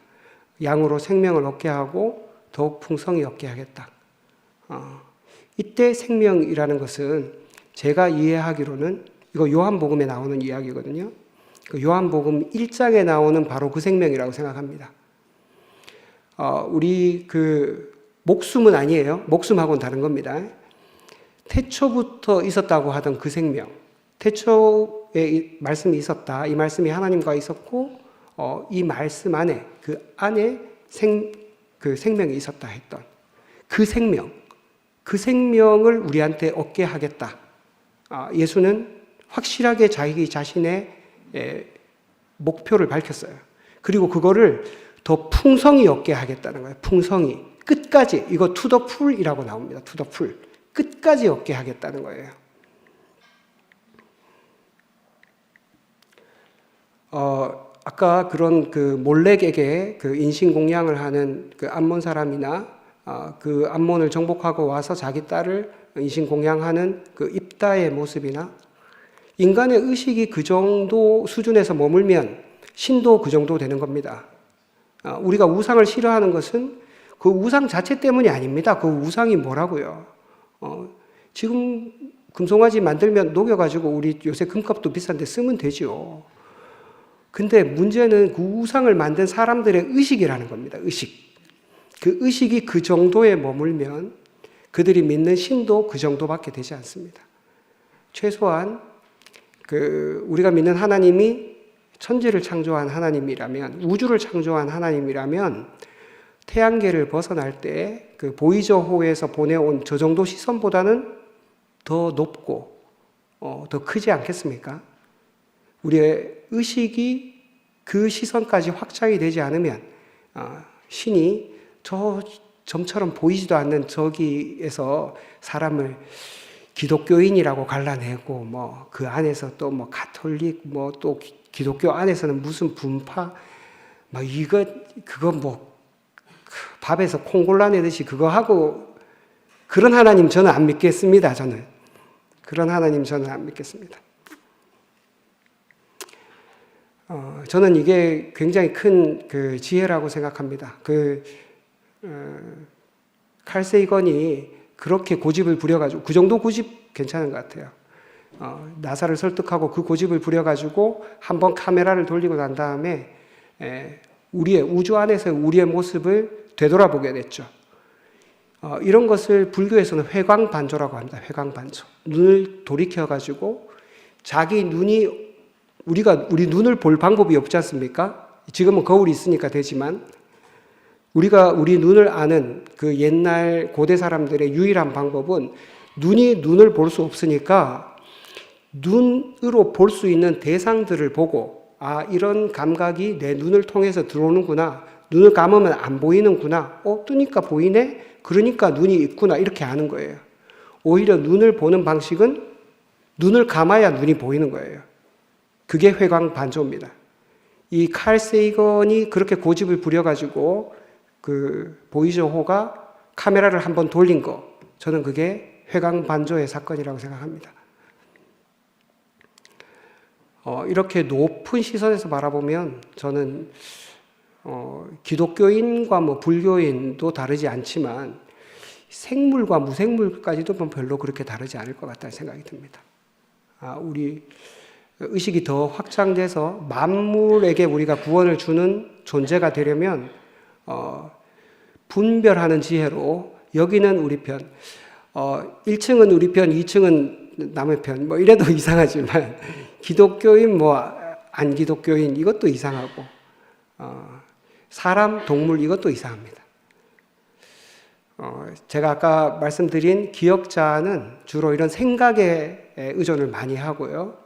양으로 생명을 얻게 하고 더욱 풍성히 얻게 하겠다. 이때 생명이라는 것은 제가 이해하기로는 이거 요한복음에 나오는 이야기거든요. 그 요한복음 1장에 나오는 바로 그 생명이라고 생각합니다. 우리 그 목숨은 아니에요. 목숨하고는 다른 겁니다. 태초부터 있었다고 하던 그 생명, 태초에 말씀이 있었다. 이 말씀이 하나님과 있었고 이 말씀 안에 그 안에 그 생명이 있었다 했던 그 생명을 우리한테 얻게 하겠다. 예수는 확실하게 자기 자신의 목표를 밝혔어요. 그리고 그거를 더 풍성히 얻게 하겠다는 거예요. 풍성히. 끝까지. 이거 to the full이라고 나옵니다. to the full. 끝까지 얻게 하겠다는 거예요. 아까 그런 그 몰렉에게 그 인신공양을 하는 그 암몬 사람이나 그 암몬을 정복하고 와서 자기 딸을 인신공양하는 그 입다의 모습이나 인간의 의식이 그 정도 수준에서 머물면 신도 그 정도 되는 겁니다. 우리가 우상을 싫어하는 것은 그 우상 자체 때문이 아닙니다. 그 우상이 뭐라고요? 지금 금송아지 만들면 녹여가지고 우리 요새 금값도 비싼데 쓰면 되죠. 근데 문제는 그 우상을 만든 사람들의 의식이라는 겁니다. 의식. 그 의식이 그 정도에 머물면 그들이 믿는 신도 그 정도밖에 되지 않습니다. 최소한 우리가 믿는 하나님이 천지를 창조한 하나님이라면, 우주를 창조한 하나님이라면 태양계를 벗어날 때 그 보이저호에서 보내온 저 정도 시선보다는 더 높고 더 크지 않겠습니까? 우리의 의식이 그 시선까지 확장이 되지 않으면 신이 저 점처럼 보이지도 않는 저기에서 사람을 기독교인이라고 갈라내고 뭐 그 안에서 또 뭐 가톨릭 뭐 또 기독교 안에서는 무슨 분파 막 그거 뭐 밥에서 콩 골라내듯이 그거 하고 그런 하나님 저는 안 믿겠습니다. 그런 하나님 저는 안 믿겠습니다. 저는 이게 굉장히 큰 그 지혜라고 생각합니다. 칼 세이건이 그렇게 고집을 부려가지고 그 정도 고집 괜찮은 것 같아요. 나사를 설득하고 그 고집을 부려가지고 한번 카메라를 돌리고 난 다음에 우리의 우주 안에서 우리의 모습을 되돌아보게 됐죠. 이런 것을 불교에서는 회광반조라고 합니다. 회광반조. 눈을 돌이켜가지고 자기 눈이 우리 눈을 볼 방법이 없지 않습니까? 지금은 거울이 있으니까 되지만 우리가 우리 눈을 아는 그 옛날 고대 사람들의 유일한 방법은 눈을 볼 수 없으니까 눈으로 볼 수 있는 대상들을 보고 이런 감각이 내 눈을 통해서 들어오는구나. 눈을 감으면 안 보이는구나. 뜨니까 보이네? 그러니까 눈이 있구나. 이렇게 아는 거예요. 오히려 눈을 보는 방식은 눈을 감아야 눈이 보이는 거예요. 그게 회광반조입니다. 이 칼 세이건이 그렇게 고집을 부려가지고 그 보이저호가 카메라를 한번 돌린 거, 저는 그게 회광반조의 사건이라고 생각합니다. 이렇게 높은 시선에서 바라보면 저는 기독교인과 뭐 불교인도 다르지 않지만 생물과 무생물까지도 별로 그렇게 다르지 않을 것 같다는 생각이 듭니다. 우리 의식이 더 확장돼서 만물에게 우리가 구원을 주는 존재가 되려면 분별하는 지혜로 여기는 우리 편, 1층은 우리 편, 2층은 남의 편, 뭐 이래도 이상하지만 기독교인 안 기독교인 이것도 이상하고 사람, 동물 이것도 이상합니다. 제가 아까 말씀드린 기억자는 주로 이런 생각에 의존을 많이 하고요.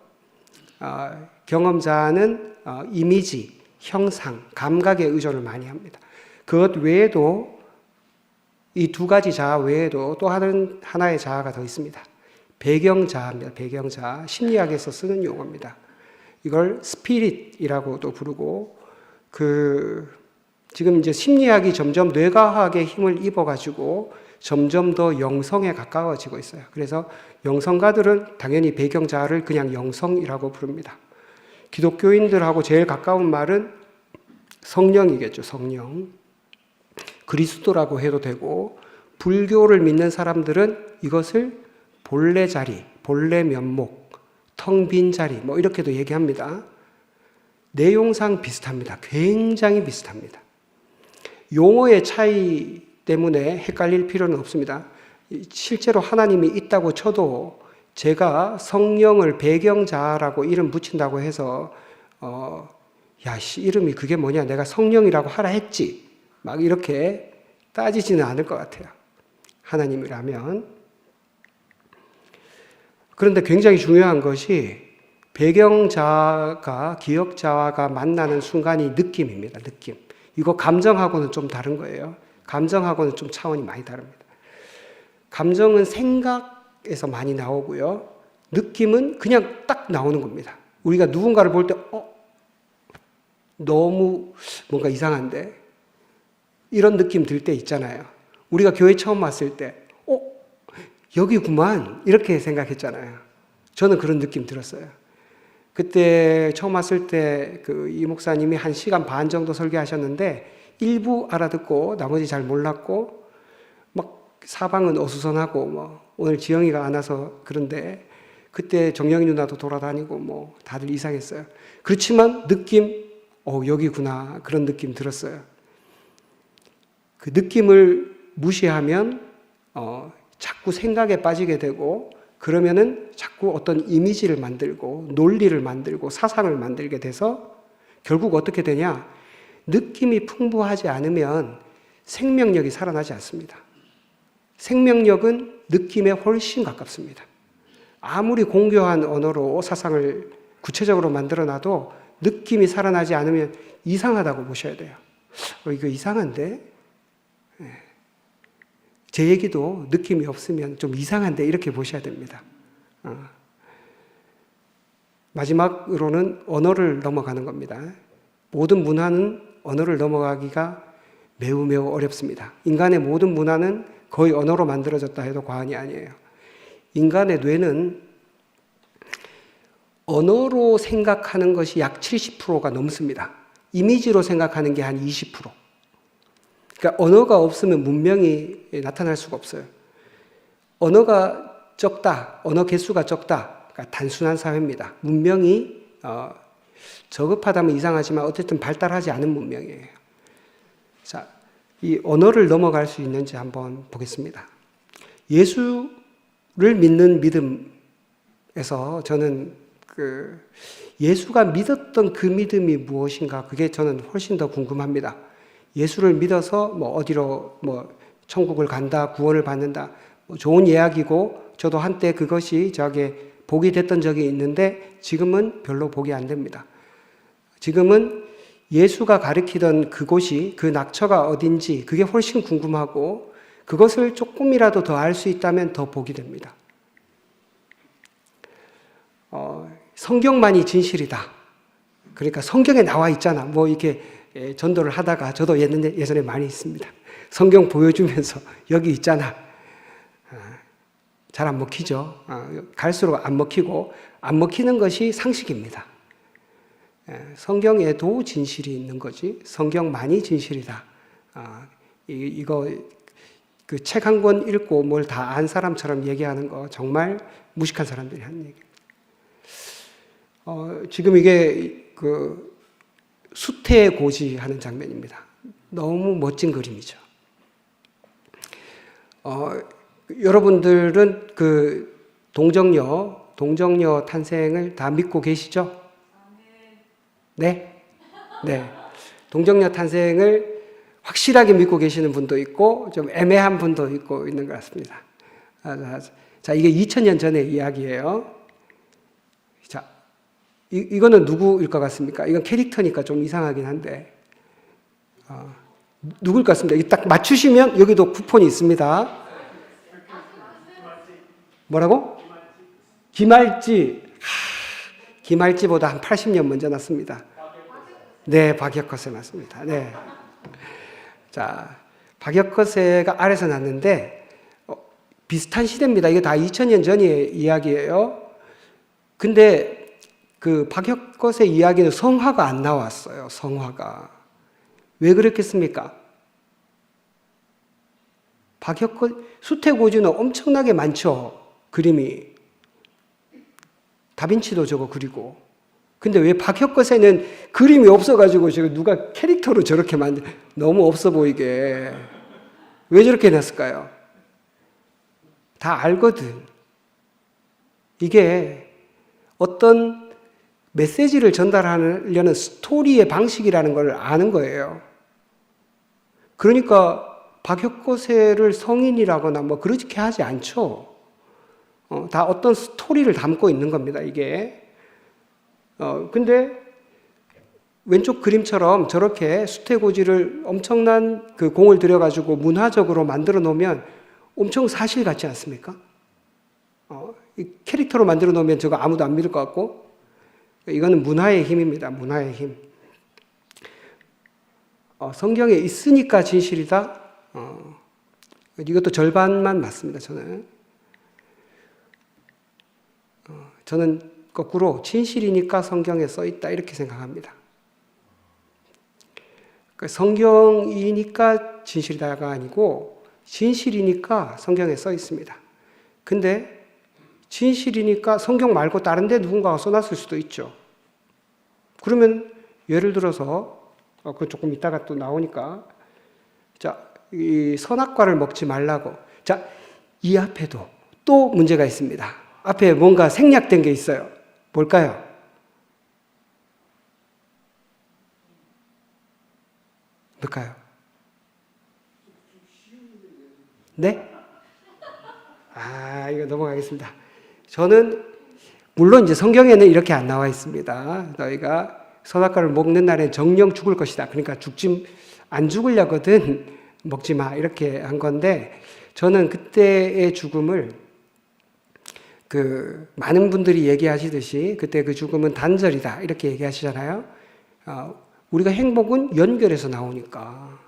경험자는 이미지, 형상, 감각에 의존을 많이 합니다. 그것 외에도 이 두 가지 자아 외에도 또 하나의 자아가 더 있습니다. 배경자아입니다. 배경자아. 심리학에서 쓰는 용어입니다. 이걸 스피릿이라고도 부르고 지금 이제 심리학이 점점 뇌과학의 힘을 입어가지고 점점 더 영성에 가까워지고 있어요. 그래서 영성가들은 당연히 배경자아를 그냥 영성이라고 부릅니다. 기독교인들하고 제일 가까운 말은 성령이겠죠. 성령. 그리스도라고 해도 되고 불교를 믿는 사람들은 이것을 본래 자리, 본래 면목, 텅 빈 자리 뭐 이렇게도 얘기합니다. 내용상 비슷합니다. 굉장히 비슷합니다. 용어의 차이 때문에 헷갈릴 필요는 없습니다. 실제로 하나님이 있다고 쳐도 제가 성령을 배경자라고 이름 붙인다고 해서 이름이 그게 뭐냐, 내가 성령이라고 하라 했지, 막 이렇게 따지지는 않을 것 같아요. 하나님이라면. 그런데 굉장히 중요한 것이 배경자가 기억자가 만나는 순간이 느낌입니다. 느낌. 이거 감정하고는 좀 다른 거예요. 감정하고는 좀 차원이 많이 다릅니다. 감정은 생각에서 많이 나오고요. 느낌은 그냥 딱 나오는 겁니다. 우리가 누군가를 볼 때 너무 뭔가 이상한데, 이런 느낌 들 때 있잖아요. 우리가 교회 처음 왔을 때 여기구만 이렇게 생각했잖아요. 저는 그런 느낌 들었어요. 그때 처음 왔을 때 이 목사님이 1시간 반 정도 설교하셨는데 일부 알아듣고 나머지 잘 몰랐고, 막 사방은 어수선하고, 오늘 지영이가 안 와서 그런데 그때 정영이 누나도 돌아다니고 다들 이상했어요. 그렇지만 느낌, 여기구나, 그런 느낌 들었어요. 그 느낌을 무시하면 자꾸 생각에 빠지게 되고, 그러면은 자꾸 어떤 이미지를 만들고 논리를 만들고 사상을 만들게 돼서 결국 어떻게 되냐? 느낌이 풍부하지 않으면 생명력이 살아나지 않습니다. 생명력은 느낌에 훨씬 가깝습니다. 아무리 공교한 언어로 사상을 구체적으로 만들어놔도 느낌이 살아나지 않으면 이상하다고 보셔야 돼요. 이거 이상한데? 제 얘기도 느낌이 없으면 좀 이상한데 이렇게 보셔야 됩니다. 마지막으로는 언어를 넘어가는 겁니다. 모든 문화는 언어를 넘어가기가 매우 매우 어렵습니다. 인간의 모든 문화는 거의 언어로 만들어졌다 해도 과언이 아니에요. 인간의 뇌는 언어로 생각하는 것이 약 70%가 넘습니다. 이미지로 생각하는 게 한 20%. 그러니까 언어가 없으면 문명이 나타날 수가 없어요. 언어가 적다, 언어 개수가 적다, 그러니까 단순한 사회입니다. 문명이 저급하다면 이상하지만 어쨌든 발달하지 않은 문명이에요. 자, 이 언어를 넘어갈 수 있는지 한번 보겠습니다. 예수를 믿는 믿음에서 저는 예수가 믿었던 그 믿음이 무엇인가, 그게 저는 훨씬 더 궁금합니다. 예수를 믿어서 어디로 천국을 간다, 구원을 받는다, 좋은 이야기고, 저도 한때 그것이 저에게 복이 됐던 적이 있는데 지금은 별로 복이 안 됩니다. 지금은 예수가 가르치던 그곳이, 그 낙처가 어딘지 그게 훨씬 궁금하고, 그것을 조금이라도 더 알 수 있다면 더 복이 됩니다. 성경만이 진실이다. 그러니까 성경에 나와 있잖아. 이렇게 전도를 하다가 저도 예전에 많이 있습니다. 성경 보여주면서 여기 있잖아. 잘 안 먹히죠. 갈수록 안 먹히고, 안 먹히는 것이 상식입니다. 성경에도 진실이 있는 거지, 성경만이 진실이다. 이거 그 책 한 권 읽고 뭘 다 안 사람처럼 얘기하는 거 정말 무식한 사람들이 하는 얘기입니다. 지금 이게 수태고지 하는 장면입니다. 너무 멋진 그림이죠. 여러분들은 동정녀 탄생을 다 믿고 계시죠? 네? 네. 동정녀 탄생을 확실하게 믿고 계시는 분도 있고, 좀 애매한 분도 있고 있는 것 같습니다. 자, 이게 2000년 전의 이야기예요. 자, 이거는 누구일 것 같습니까? 이건 캐릭터니까 좀 이상하긴 한데, 누구일 것 같습니다. 이거 딱 맞추시면 여기도 쿠폰이 있습니다. 뭐라고? 김할지. 김할지보다 한 80년 먼저 났습니다. 네, 박혁거세 맞습니다. 네. 자, 박혁거세가 아래서 났는데, 비슷한 시대입니다. 이게 다 2000년 전의 이야기예요. 근데 그 박혁거세 이야기는 성화가 안 나왔어요. 성화가. 왜 그랬겠습니까? 수태고지는 엄청나게 많죠. 그림이. 다빈치도 저거 그리고. 근데 왜 박혁것에는 그림이 없어가지고 지금 누가 캐릭터로 저렇게 너무 없어 보이게 왜 저렇게 해놨을까요? 다 알거든. 이게 어떤 메시지를 전달하려는 스토리의 방식이라는 걸 아는 거예요. 그러니까 박혁거세를 성인이라거나 뭐 그렇게 하지 않죠. 다 어떤 스토리를 담고 있는 겁니다, 이게. 근데 왼쪽 그림처럼 저렇게 수태고지를 엄청난 그 공을 들여가지고 문화적으로 만들어 놓으면 엄청 사실 같지 않습니까? 이 캐릭터로 만들어 놓으면 저거 아무도 안 믿을 것 같고, 이거는 문화의 힘입니다. 문화의 힘. 성경에 있으니까 진실이다. 이것도 절반만 맞습니다. 저는 거꾸로 진실이니까 성경에 써 있다 이렇게 생각합니다. 성경이니까 진실이다가 아니고 진실이니까 성경에 써 있습니다. 근데 진실이니까 성경 말고 다른 데 누군가가 써놨을 수도 있죠. 그러면 예를 들어서 그건 조금 이따가 또 나오니까 자, 이 선악과를 먹지 말라고. 자, 이 앞에도 또 문제가 있습니다. 앞에 뭔가 생략된 게 있어요. 뭘까요? 뭘까요? 네? 이거 넘어가겠습니다. 저는 물론 이제 성경에는 이렇게 안 나와 있습니다. 너희가 선악과를 먹는 날에 정령 죽을 것이다. 그러니까 안 죽으려거든 먹지 마 이렇게 한 건데 저는 그때의 죽음을 많은 분들이 얘기하시듯이 그때 그 죽음은 단절이다 이렇게 얘기하시잖아요. 우리가 행복은 연결해서 나오니까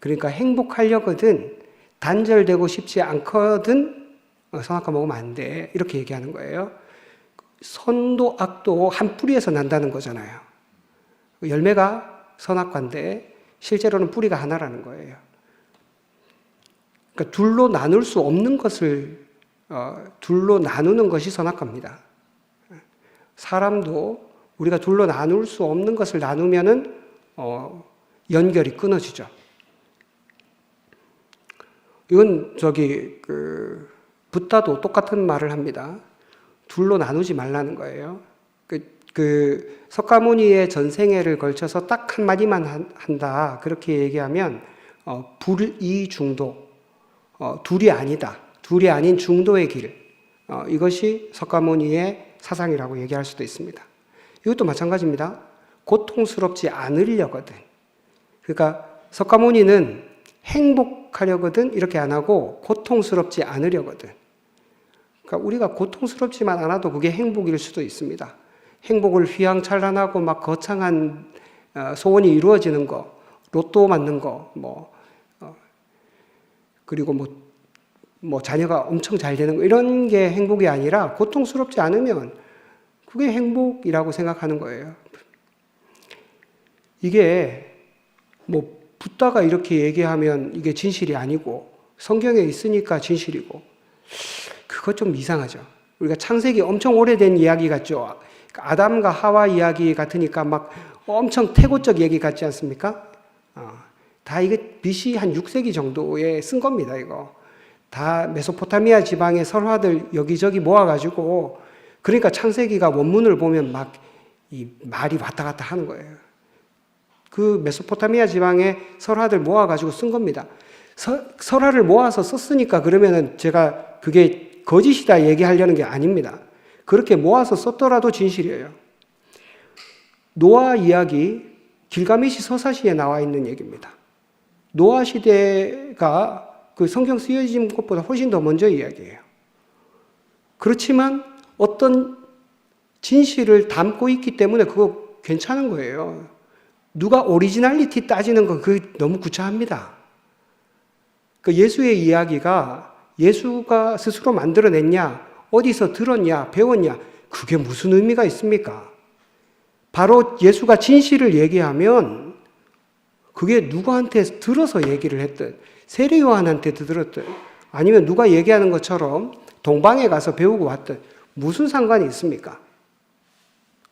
그러니까 행복하려거든 단절되고 싶지 않거든 선악과 먹으면 안 돼 이렇게 얘기하는 거예요. 선도 악도 한 뿌리에서 난다는 거잖아요. 열매가 선악과인데 실제로는 뿌리가 하나라는 거예요. 그러니까 둘로 나눌 수 없는 것을 둘로 나누는 것이 선악과입니다. 사람도 우리가 둘로 나눌 수 없는 것을 나누면은 연결이 끊어지죠. 이건 붓다도 똑같은 말을 합니다. 둘로 나누지 말라는 거예요. 석가모니의 전생애를 걸쳐서 딱 한마디만 한다. 그렇게 얘기하면, 불이중도, 둘이 아니다. 둘이 아닌 중도의 길. 이것이 석가모니의 사상이라고 얘기할 수도 있습니다. 이것도 마찬가지입니다. 고통스럽지 않으려거든. 그러니까 석가모니는 행복하려거든 이렇게 안 하고 고통스럽지 않으려거든. 그러니까 우리가 고통스럽지만 않아도 그게 행복일 수도 있습니다. 행복을 휘황찬란하고 막 거창한 소원이 이루어지는 거, 로또 맞는 거, 그리고 자녀가 엄청 잘 되는 거 이런 게 행복이 아니라 고통스럽지 않으면 그게 행복이라고 생각하는 거예요. 이게 붓다가 이렇게 얘기하면 이게 진실이 아니고 성경에 있으니까 진실이고 그거 좀 이상하죠. 우리가 창세기 엄청 오래된 이야기 같죠. 아담과 하와 이야기 같으니까 막 엄청 태고적 얘기 같지 않습니까? 다 이게 BC 한 6세기 정도에 쓴 겁니다. 이거 다 메소포타미아 지방의 설화들 여기저기 모아가지고 그러니까 창세기가 원문을 보면 막 이 말이 왔다 갔다 하는 거예요. 그 메소포타미아 지방의 설화들 모아가지고 쓴 겁니다. 설화를 모아서 썼으니까 그러면은 제가 그게 거짓이다 얘기하려는 게 아닙니다. 그렇게 모아서 썼더라도 진실이에요. 노아 이야기, 길가메시 서사시에 나와 있는 얘기입니다. 노아 시대가 그 성경 쓰여진 것보다 훨씬 더 먼저 이야기예요. 그렇지만 어떤 진실을 담고 있기 때문에 그거 괜찮은 거예요. 누가 오리지널리티 따지는 건 그게 너무 구차합니다. 그 예수의 이야기가 예수가 스스로 만들어냈냐, 어디서 들었냐, 배웠냐, 그게 무슨 의미가 있습니까? 바로 예수가 진실을 얘기하면 그게 누구한테 들어서 얘기를 했든, 세례요한한테 들었든, 아니면 누가 얘기하는 것처럼 동방에 가서 배우고 왔든 무슨 상관이 있습니까?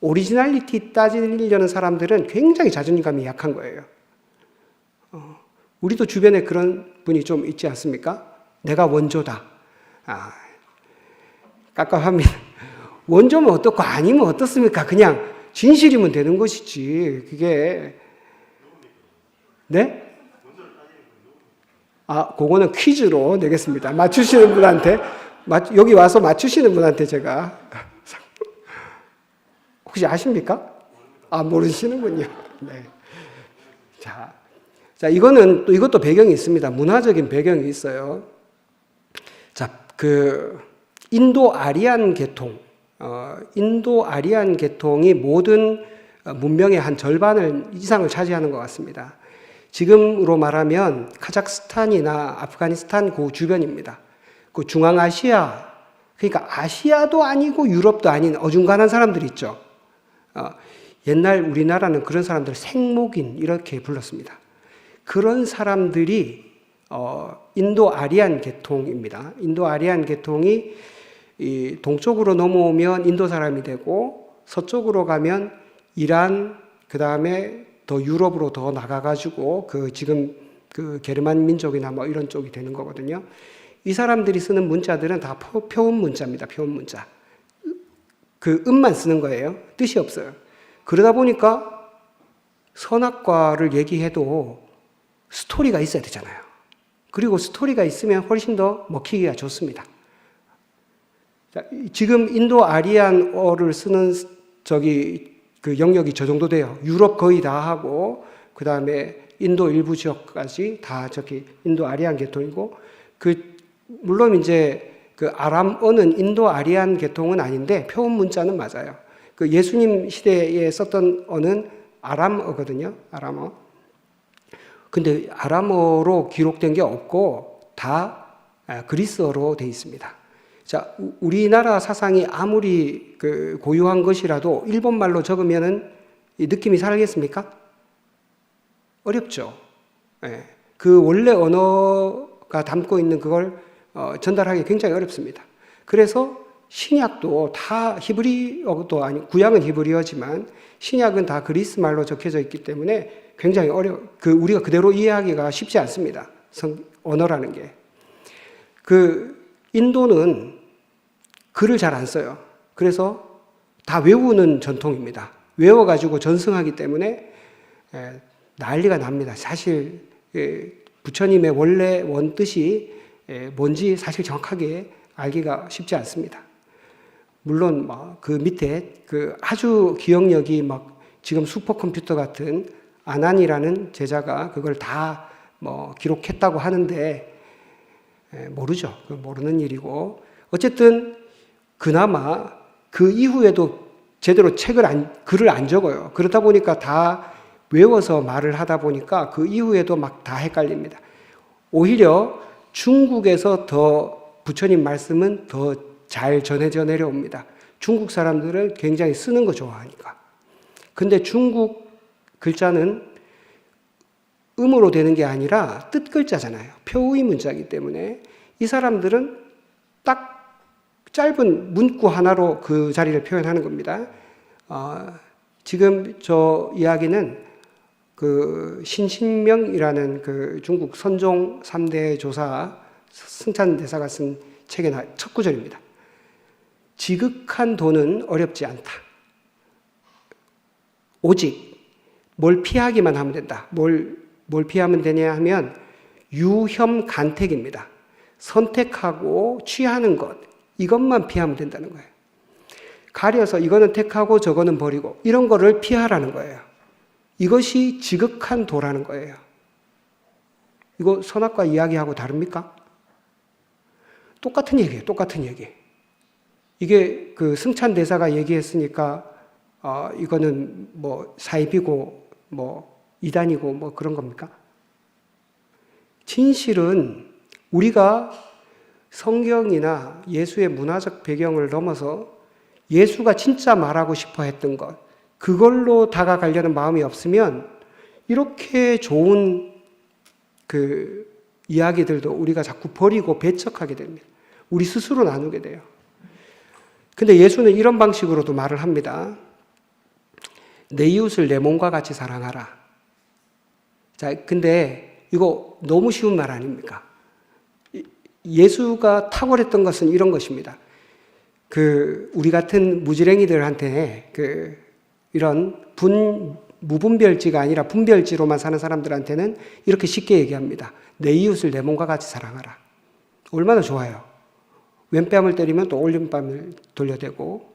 오리지널리티 따지려는 사람들은 굉장히 자존감이 약한 거예요. 우리도 주변에 그런 분이 좀 있지 않습니까? 내가 원조다. 깝깝합니다. 원조면 어떻고 아니면 어떻습니까? 그냥 진실이면 되는 것이지. 그게 네? 그거는 퀴즈로 내겠습니다. 맞추시는 분한테 여기 와서 맞추시는 분한테 제가 혹시 아십니까? 모르시는군요. 네. 자, 이것도 배경이 있습니다. 문화적인 배경이 있어요. 자, 인도 아리안 계통이 모든 문명의 한 절반을 이상을 차지하는 것 같습니다. 지금으로 말하면 카자흐스탄이나 아프가니스탄 그 주변입니다. 그 중앙아시아, 그러니까 아시아도 아니고 유럽도 아닌 어중간한 사람들이 있죠. 옛날 우리나라는 그런 사람들 생목인 이렇게 불렀습니다. 그런 사람들이 인도 아리안 계통입니다. 인도 아리안 계통이 이 동쪽으로 넘어오면 인도 사람이 되고 서쪽으로 가면 이란, 그 다음에 더 유럽으로 더 나가가지고 지금 게르만 민족이나 뭐 이런 쪽이 되는 거거든요. 이 사람들이 쓰는 문자들은 다 표음 문자입니다. 표음 문자. 음만 쓰는 거예요. 뜻이 없어요. 그러다 보니까 선악과를 얘기해도 스토리가 있어야 되잖아요. 그리고 스토리가 있으면 훨씬 더 먹히기가 좋습니다. 자, 지금 인도 아리안어를 쓰는 영역이 저 정도 돼요. 유럽 거의 다 하고, 그 다음에 인도 일부 지역까지 다 인도 아리안 계통이고, 물론 이제 아람어는 인도 아리안 계통은 아닌데, 표음 문자는 맞아요. 예수님 시대에 썼던 어는 아람어거든요. 아람어. 근데 아람어로 기록된 게 없고, 다 그리스어로 돼 있습니다. 자, 우리나라 사상이 아무리 고유한 것이라도 일본말로 적으면은 이 느낌이 살겠습니까? 어렵죠. 예. 원래 언어가 담고 있는 그걸 전달하기 굉장히 어렵습니다. 그래서 신약도 다 히브리어도 아니, 구약은 히브리어지만 신약은 다 그리스 말로 적혀져 있기 때문에 굉장히 우리가 그대로 이해하기가 쉽지 않습니다. 언어라는 게. 인도는 글을 잘 안 써요. 그래서 다 외우는 전통입니다. 외워가지고 전승하기 때문에 난리가 납니다. 사실 부처님의 원래 원뜻이 뭔지 사실 정확하게 알기가 쉽지 않습니다. 물론 그 밑에 아주 기억력이 지금 슈퍼컴퓨터 같은 아난이라는 제자가 그걸 다 기록했다고 하는데 모르죠. 모르는 일이고 어쨌든 그나마 그 이후에도 제대로 글을 안 적어요. 그러다 보니까 다 외워서 말을 하다 보니까 그 이후에도 다 헷갈립니다. 오히려 중국에서 더 부처님 말씀은 더 잘 전해져 내려옵니다. 중국 사람들은 굉장히 쓰는 거 좋아하니까. 근데 중국 글자는 음으로 되는 게 아니라 뜻 글자잖아요. 표의 문자이기 때문에 이 사람들은 딱 짧은 문구 하나로 그 자리를 표현하는 겁니다. 지금 저 이야기는 신신명이라는 중국 선종 3대 조사 승찬대사가 쓴 책의 첫 구절입니다. 지극한 도는 어렵지 않다. 오직 뭘 피하기만 하면 된다. 뭘 피하면 되냐 하면 유혐간택입니다. 선택하고 취하는 것, 이것만 피하면 된다는 거예요. 가려서 이거는 택하고 저거는 버리고 이런 거를 피하라는 거예요. 이것이 지극한 도라는 거예요. 이거 선악과 이야기하고 다릅니까? 똑같은 얘기예요. 똑같은 얘기. 이게 승찬대사가 얘기했으니까 이거는 사입이고 이단이고 그런 겁니까? 진실은 우리가 성경이나 예수의 문화적 배경을 넘어서 예수가 진짜 말하고 싶어 했던 것, 그걸로 다가가려는 마음이 없으면 이렇게 좋은 이야기들도 우리가 자꾸 버리고 배척하게 됩니다. 우리 스스로 나누게 돼요. 근데 예수는 이런 방식으로도 말을 합니다. 내 이웃을 내 몸과 같이 사랑하라. 자, 근데 이거 너무 쉬운 말 아닙니까? 예수가 탁월했던 것은 이런 것입니다. 우리 같은 무지랭이들한테 이런 무분별지가 아니라 분별지로만 사는 사람들한테는 이렇게 쉽게 얘기합니다. 내 이웃을 내 몸과 같이 사랑하라. 얼마나 좋아요. 왼뺨을 때리면 또 오른뺨을 돌려대고,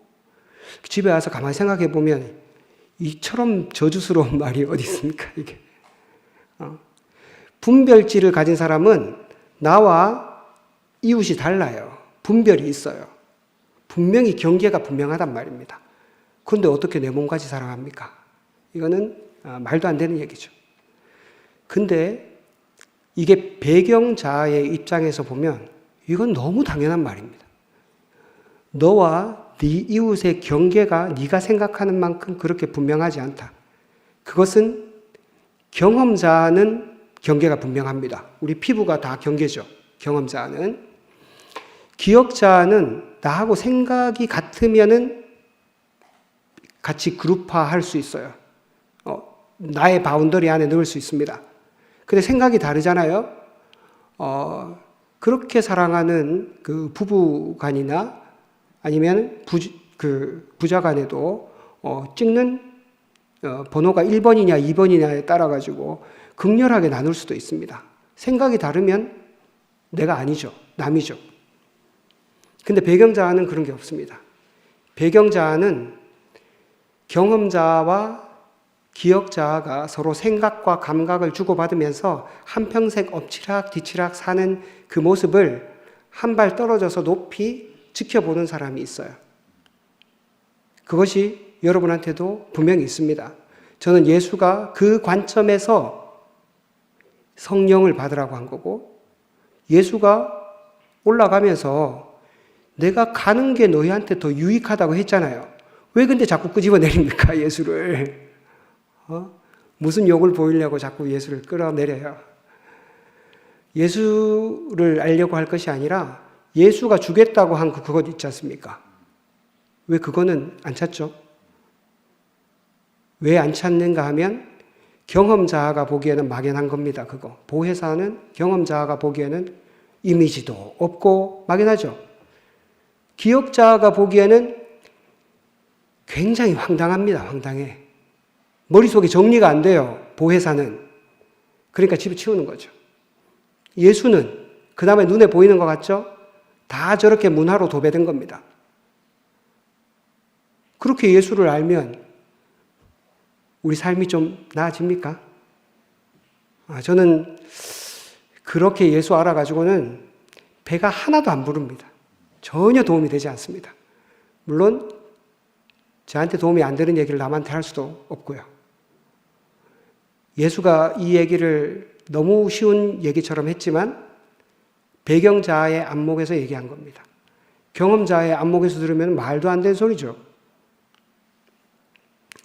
집에 와서 가만히 생각해 보면 이처럼 저주스러운 말이 어디 있습니까, 이게. 분별지를 가진 사람은 나와 이웃이 달라요. 분별이 있어요. 분명히 경계가 분명하단 말입니다. 그런데 어떻게 내 몸까지 사랑합니까? 이거는 말도 안 되는 얘기죠. 근데 이게 배경자의 입장에서 보면 이건 너무 당연한 말입니다. 너와 네 이웃의 경계가 네가 생각하는 만큼 그렇게 분명하지 않다. 그것은 경험자는 경계가 분명합니다. 우리 피부가 다 경계죠. 경험자는. 기억자는 나하고 생각이 같으면은 같이 그룹화할 수 있어요. 나의 바운더리 안에 넣을 수 있습니다. 근데 생각이 다르잖아요. 그렇게 사랑하는 그 부부간이나 아니면 부자간에도 찍는 번호가 1번이냐 2번이냐에 따라 가지고 극렬하게 나눌 수도 있습니다. 생각이 다르면 내가 아니죠. 남이죠. 근데 배경자는 그런 게 없습니다. 배경자는 경험자와 기억자가 서로 생각과 감각을 주고받으면서 한평생 엎치락 뒤치락 사는 그 모습을 한 발 떨어져서 높이 지켜보는 사람이 있어요. 그것이 여러분한테도 분명히 있습니다. 저는 예수가 그 관점에서 성령을 받으라고 한 거고, 예수가 올라가면서 내가 가는 게 너희한테 더 유익하다고 했잖아요. 왜 근데 자꾸 끄집어내립니까, 예수를? 무슨 욕을 보이려고 자꾸 예수를 끌어내려요. 예수를 알려고 할 것이 아니라 예수가 주겠다고 한 그것 있지 않습니까? 왜 그거는 안 찾죠? 왜 안 찾는가 하면 경험자가 보기에는 막연한 겁니다. 그거. 보혜사는 경험자가 보기에는 이미지도 없고 막연하죠. 기억자가 보기에는 굉장히 황당합니다. 황당해. 머릿속에 정리가 안 돼요. 보혜사는. 그러니까 집어치우는 거죠. 예수는 그 다음에 눈에 보이는 것 같죠? 다 저렇게 문화로 도배된 겁니다. 그렇게 예수를 알면 우리 삶이 좀 나아집니까? 저는 그렇게 예수 알아가지고는 배가 하나도 안 부릅니다. 전혀 도움이 되지 않습니다. 물론 저한테 도움이 안 되는 얘기를 남한테 할 수도 없고요. 예수가 이 얘기를 너무 쉬운 얘기처럼 했지만 배경자의 안목에서 얘기한 겁니다. 경험자의 안목에서 들으면 말도 안 되는 소리죠.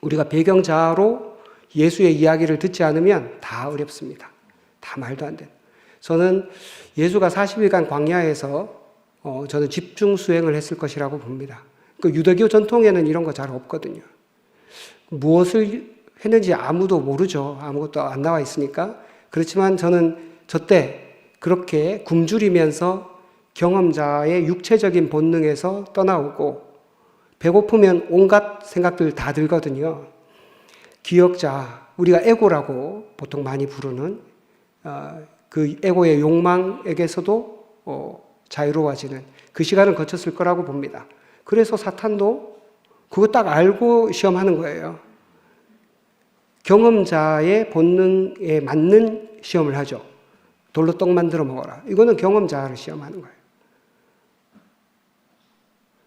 우리가 배경자로 예수의 이야기를 듣지 않으면 다 어렵습니다. 다 말도 안 되는. 저는 예수가 40일간 광야에서 저는 집중 수행을 했을 것이라고 봅니다. 그 유대교 전통에는 이런 거 잘 없거든요. 무엇을 했는지 아무도 모르죠. 아무것도 안 나와 있으니까. 그렇지만 저는 저때 그렇게 굶주리면서 경험자의 육체적인 본능에서 떠나오고 배고프면 온갖 생각들 다 들거든요. 기억자, 우리가 에고라고 보통 많이 부르는 그 에고의 욕망에게서도 자유로워지는 그 시간을 거쳤을 거라고 봅니다. 그래서 사탄도 그거 딱 알고 시험하는 거예요. 경험자의 본능에 맞는 시험을 하죠. 돌로 떡 만들어 먹어라. 이거는 경험자를 시험하는 거예요.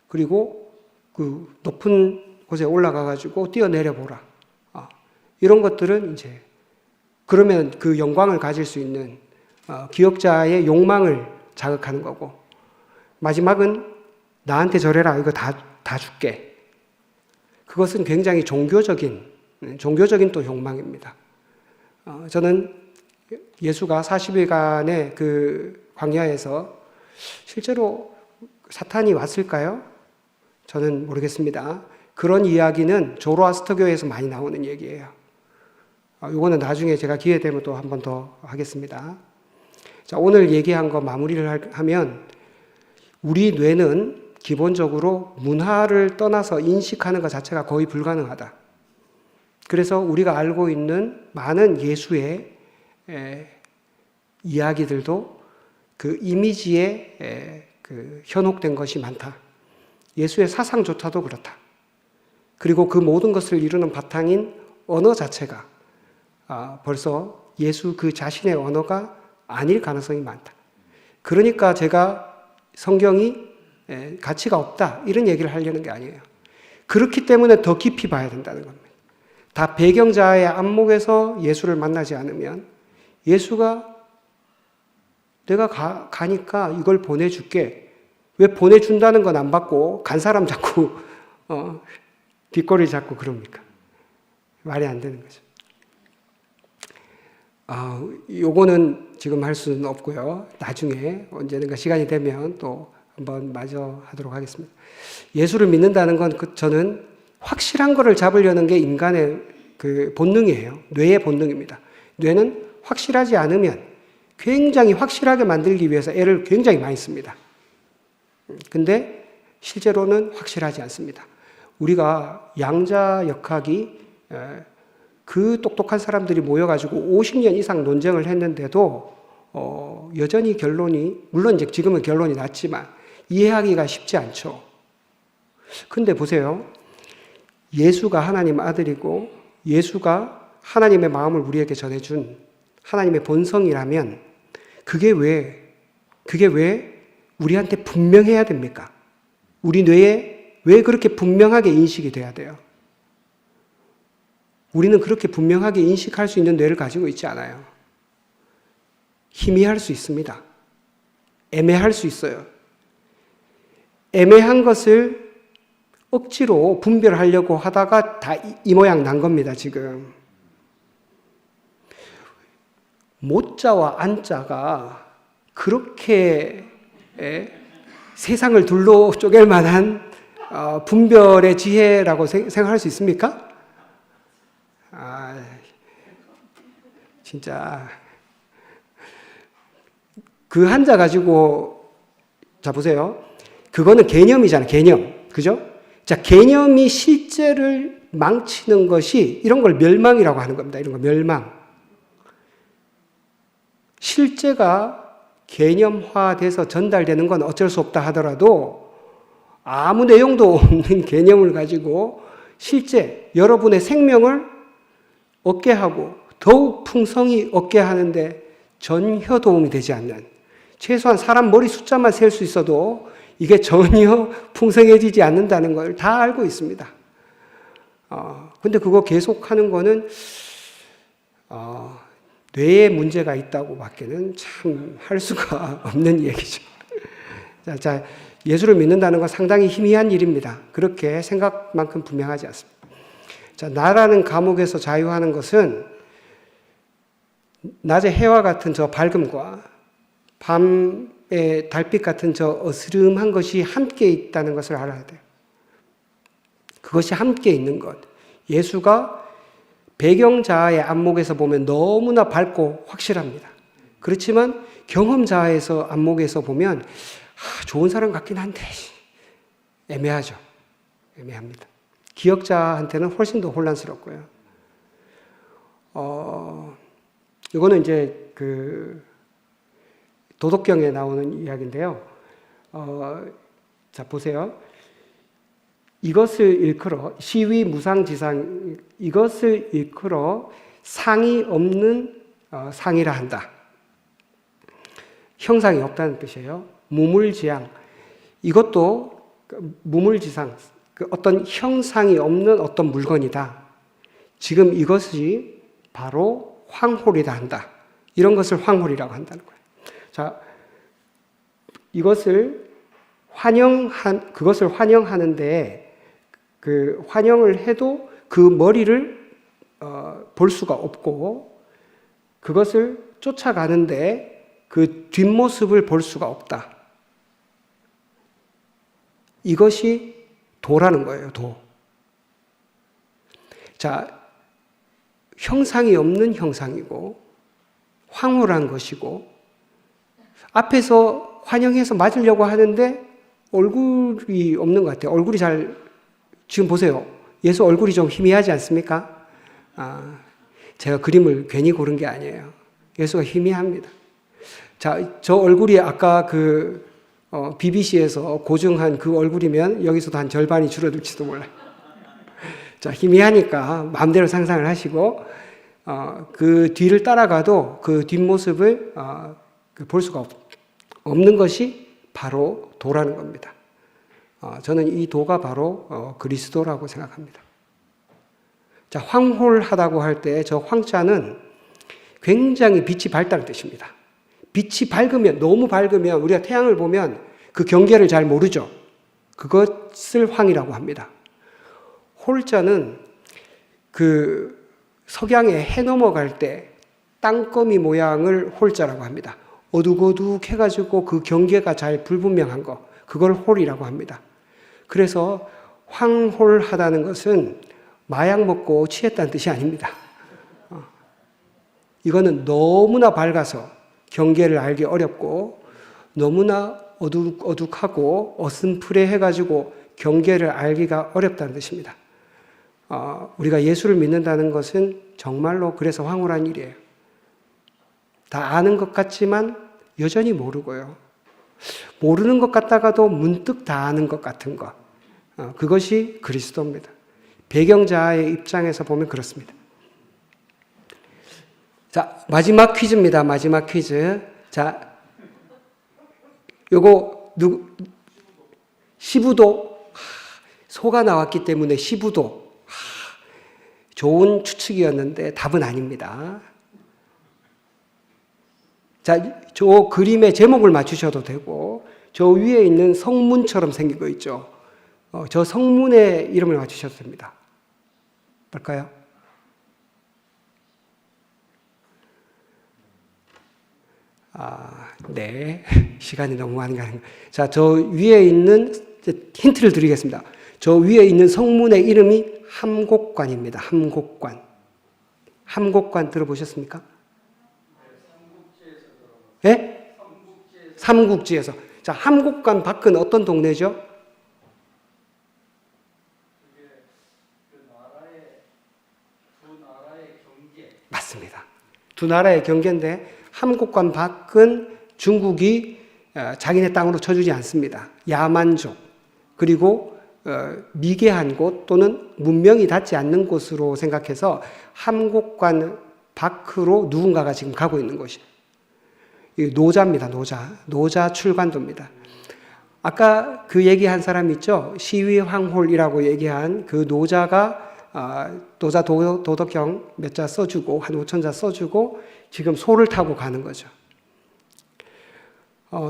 그리고 그 높은 곳에 올라가가지고 뛰어내려 보라. 이런 것들은 이제 그러면 그 영광을 가질 수 있는 기억자의 욕망을 자극하는 거고, 마지막은 나한테 절해라. 이거 다 줄게. 그것은 굉장히 종교적인 또 욕망입니다. 저는 예수가 40일간의 그 광야에서 실제로 사탄이 왔을까요? 저는 모르겠습니다. 그런 이야기는 조로아스터교에서 많이 나오는 얘기예요. 이거는 나중에 제가 기회 되면 또 한 번 더 하겠습니다. 자, 오늘 얘기한 거 마무리를 하면 우리 뇌는 기본적으로 문화를 떠나서 인식하는 것 자체가 거의 불가능하다. 그래서 우리가 알고 있는 많은 예수의 이야기들도 그 이미지에 현혹된 것이 많다. 예수의 사상조차도 그렇다. 그리고 그 모든 것을 이루는 바탕인 언어 자체가 벌써 예수 그 자신의 언어가 아닐 가능성이 많다. 그러니까 제가 성경이 가치가 없다 이런 얘기를 하려는 게 아니에요. 그렇기 때문에 더 깊이 봐야 된다는 겁니다. 다 배경자의 안목에서 예수를 만나지 않으면 예수가 내가 가니까 이걸 보내줄게. 왜 보내준다는 건 안 받고 간 사람 자꾸 뒷거리 잡고 그럽니까? 말이 안 되는 거죠. 요거는 지금 할 수는 없고요. 나중에 언제든가 시간이 되면 또 한번 마저 하도록 하겠습니다. 예수를 믿는다는 건 저는 확실한 거를 잡으려는 게 인간의 그 본능이에요. 뇌의 본능입니다. 뇌는 확실하지 않으면 굉장히 확실하게 만들기 위해서 애를 굉장히 많이 씁니다. 근데 실제로는 확실하지 않습니다. 우리가 양자역학이 그 똑똑한 사람들이 모여가지고 50년 이상 논쟁을 했는데도 여전히 결론이, 물론 이제 지금은 결론이 났지만 이해하기가 쉽지 않죠. 근데 보세요. 예수가 하나님 아들이고 예수가 하나님의 마음을 우리에게 전해준 하나님의 본성이라면 그게 왜 우리한테 분명해야 됩니까? 우리 뇌에 왜 그렇게 분명하게 인식이 돼야 돼요? 우리는 그렇게 분명하게 인식할 수 있는 뇌를 가지고 있지 않아요. 희미할 수 있습니다. 애매할 수 있어요. 애매한 것을 억지로 분별하려고 하다가 다 이 모양 난 겁니다, 지금. 모자와 안자가 그렇게 세상을 둘로 쪼갤 만한 분별의 지혜라고 생각할 수 있습니까? 진짜 그 한자 가지고 자 보세요. 그거는 개념이잖아요. 개념. 그죠? 자, 개념이 실제를 망치는 것이 이런 걸 멸망이라고 하는 겁니다. 이런 거 멸망. 실제가 개념화돼서 전달되는 건 어쩔 수 없다 하더라도 아무 내용도 없는 개념을 가지고 실제 여러분의 생명을 얻게 하고 더욱 풍성히 얻게 하는데 전혀 도움이 되지 않는, 최소한 사람 머리 숫자만 셀 수 있어도 이게 전혀 풍성해지지 않는다는 걸 다 알고 있습니다. 근데 그거 계속하는 거는 뇌에 문제가 있다고 밖에는 참 할 수가 없는 얘기죠. 자, 예수를 믿는다는 건 상당히 희미한 일입니다. 그렇게 생각만큼 분명하지 않습니다. 자, 나라는 감옥에서 자유하는 것은 낮의 해와 같은 저 밝음과 밤의 달빛 같은 저 어스름한 것이 함께 있다는 것을 알아야 돼요. 그것이 함께 있는 것. 예수가 배경자의 안목에서 보면 너무나 밝고 확실합니다. 그렇지만 경험자에서 안목에서 보면 좋은 사람 같긴 한데 애매하죠. 애매합니다. 기억자한테는 훨씬 더 혼란스럽고요. 이거는 이제 그 도덕경에 나오는 이야기인데요. 자, 보세요. 이것을 일컬어 시위 무상지상, 이것을 일컬어 상이 없는 상이라 한다. 형상이 없다는 뜻이에요. 무물지향. 이것도 무물지상, 어떤 형상이 없는 어떤 물건이다. 지금 이것이 바로 황홀이다 한다. 이런 것을 황홀이라고 한다는 거예요. 자, 그것을 환영하는데 그 환영을 해도 그 머리를 볼 수가 없고 그것을 쫓아가는데 그 뒷모습을 볼 수가 없다. 이것이 도라는 거예요, 도. 자, 형상이 없는 형상이고 황홀한 것이고 앞에서 환영해서 맞으려고 하는데 얼굴이 없는 것 같아요. 얼굴이 지금 보세요. 예수 얼굴이 좀 희미하지 않습니까? 제가 그림을 괜히 고른 게 아니에요. 예수가 희미합니다. 자, 저 얼굴이 아까 BBC에서 고증한 그 얼굴이면 여기서도 한 절반이 줄어들지도 몰라요. 자, 희미하니까 마음대로 상상을 하시고, 그 뒤를 따라가도 그 뒷모습을 볼 수가 없는 것이 바로 도라는 겁니다. 저는 이 도가 바로 그리스도라고 생각합니다. 자, 황홀하다고 할 때 저 황자는 굉장히 빛이 밝다는 뜻입니다. 빛이 밝으면, 너무 밝으면 우리가 태양을 보면 그 경계를 잘 모르죠. 그것을 황이라고 합니다. 홀자는 그 석양에 해 넘어갈 때 땅거미 모양을 홀자라고 합니다. 어둑어둑해가지고 그 경계가 잘 불분명한 거, 그걸 홀이라고 합니다. 그래서 황홀하다는 것은 마약 먹고 취했다는 뜻이 아닙니다. 이거는 너무나 밝아서 경계를 알기 어렵고 너무나 어둑어둑하고 어슴푸레해가지고 경계를 알기가 어렵다는 뜻입니다. 우리가 예수를 믿는다는 것은 정말로 그래서 황홀한 일이에요. 다 아는 것 같지만 여전히 모르고요. 모르는 것 같다가도 문득 다 아는 것 같은 것. 그것이 그리스도입니다. 배경자의 입장에서 보면 그렇습니다. 자, 마지막 퀴즈입니다. 마지막 퀴즈. 자, 요거 시부도 소가 나왔기 때문에 시부도 좋은 추측이었는데 답은 아닙니다. 자, 저 그림의 제목을 맞추셔도 되고 저 위에 있는 성문처럼 생긴 거 있죠. 저 성문의 이름을 맞추셔도 됩니다. 뭘까요? 네. 시간이 너무 많이 가는 거. 자, 저 위에 있는 힌트를 드리겠습니다. 저 위에 있는 성문의 이름이 함곡관입니다. 함곡관. 함곡관 들어보셨습니까? 네? 삼국지에서. 자, 함곡관 밖은 어떤 동네죠? 맞습니다. 두 나라의 경계인데 함곡관 밖은 중국이 자기네 땅으로 쳐주지 않습니다. 야만족 그리고 미개한 곳 또는 문명이 닿지 않는 곳으로 생각해서 함곡관 밖으로 누군가가 지금 가고 있는 것이에요. 노자입니다. 노자 출관도입니다. 아까 그 얘기한 사람 있죠? 시위황홀이라고 얘기한 그 노자가 노자 도덕경 몇 자 써주고 한 5,000자 써주고 지금 소를 타고 가는 거죠.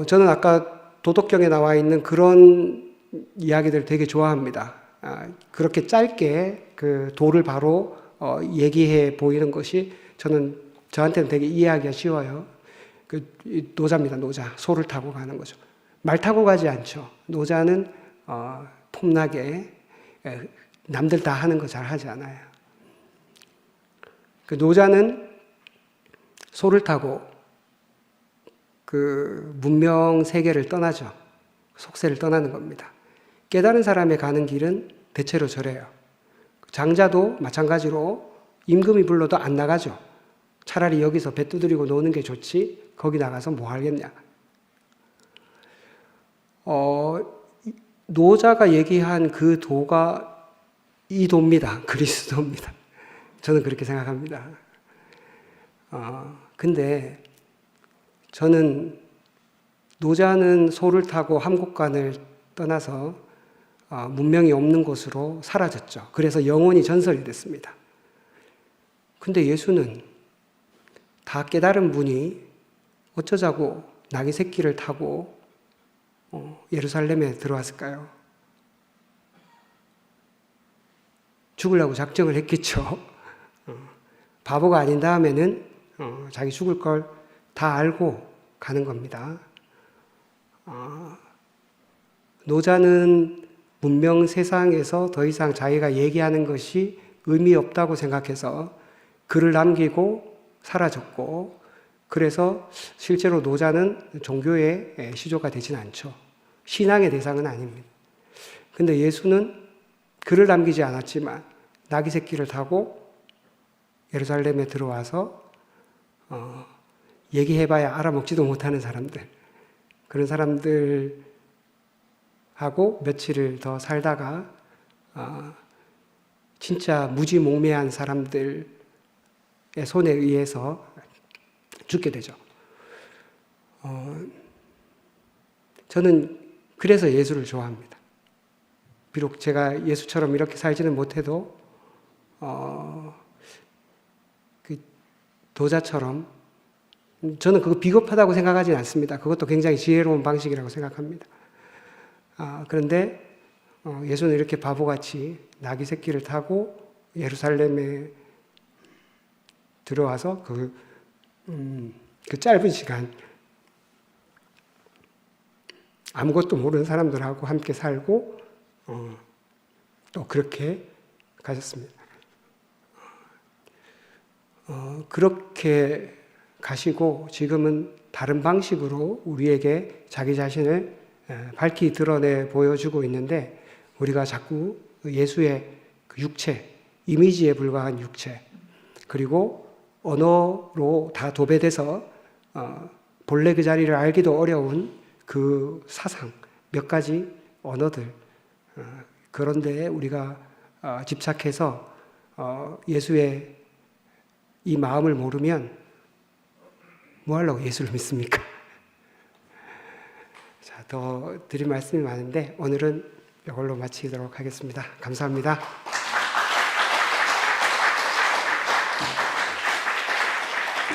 저는 아까 도덕경에 나와 있는 그런 이야기들 되게 좋아합니다. 그렇게 짧게 그 도를 바로 얘기해 보이는 것이 저한테는 되게 이해하기가 쉬워요. 그 노자입니다. 노자. 소를 타고 가는 거죠. 말 타고 가지 않죠. 노자는 폼나게 남들 다 하는 거 잘 하지 않아요. 그 노자는 소를 타고 그 문명 세계를 떠나죠. 속세를 떠나는 겁니다. 깨달은 사람의 가는 길은 대체로 저래요. 장자도 마찬가지로 임금이 불러도 안 나가죠. 차라리 여기서 배 두드리고 노는 게 좋지 거기 나가서 뭐 하겠냐. 노자가 얘기한 그 도가 이 도입니다. 그리스도입니다. 저는 그렇게 생각합니다. 근데 저는 노자는 소를 타고 함곡관을 떠나서 문명이 없는 곳으로 사라졌죠. 그래서 영원히 전설이 됐습니다. 근데 예수는 다 깨달은 분이 어쩌자고 나귀 새끼를 타고 예루살렘에 들어왔을까요? 죽으려고 작정을 했겠죠. 바보가 아닌 다음에는 자기 죽을 걸 다 알고 가는 겁니다. 노자는 문명 세상에서 더 이상 자기가 얘기하는 것이 의미 없다고 생각해서 글을 남기고 사라졌고, 그래서 실제로 노자는 종교의 시조가 되진 않죠. 신앙의 대상은 아닙니다. 근데 예수는 글을 남기지 않았지만 나귀 새끼를 타고 예루살렘에 들어와서 얘기해봐야 알아먹지도 못하는 사람들, 그런 사람들하고 며칠을 더 살다가 진짜 무지몽매한 사람들의 손에 의해서 죽게 되죠. 저는 그래서 예수를 좋아합니다. 비록 제가 예수처럼 이렇게 살지는 못해도 그 도자처럼, 저는 그거 비겁하다고 생각하지는 않습니다. 그것도 굉장히 지혜로운 방식이라고 생각합니다. 그런데 예수는 이렇게 바보같이 나귀 새끼를 타고 예루살렘에 들어와서 그 짧은 시간 아무것도 모르는 사람들하고 함께 살고 또 그렇게 가셨습니다. 그렇게 가시고 지금은 다른 방식으로 우리에게 자기 자신을 밝히 드러내 보여주고 있는데, 우리가 자꾸 예수의 육체, 이미지에 불과한 육체, 그리고 언어로 다 도배돼서 본래 그 자리를 알기도 어려운 그 사상, 몇 가지 언어들, 그런 데에 우리가 집착해서 예수의 이 마음을 모르면 뭐 하려고 예수를 믿습니까? 자, 더 드릴 말씀이 많은데 오늘은 이걸로 마치도록 하겠습니다. 감사합니다.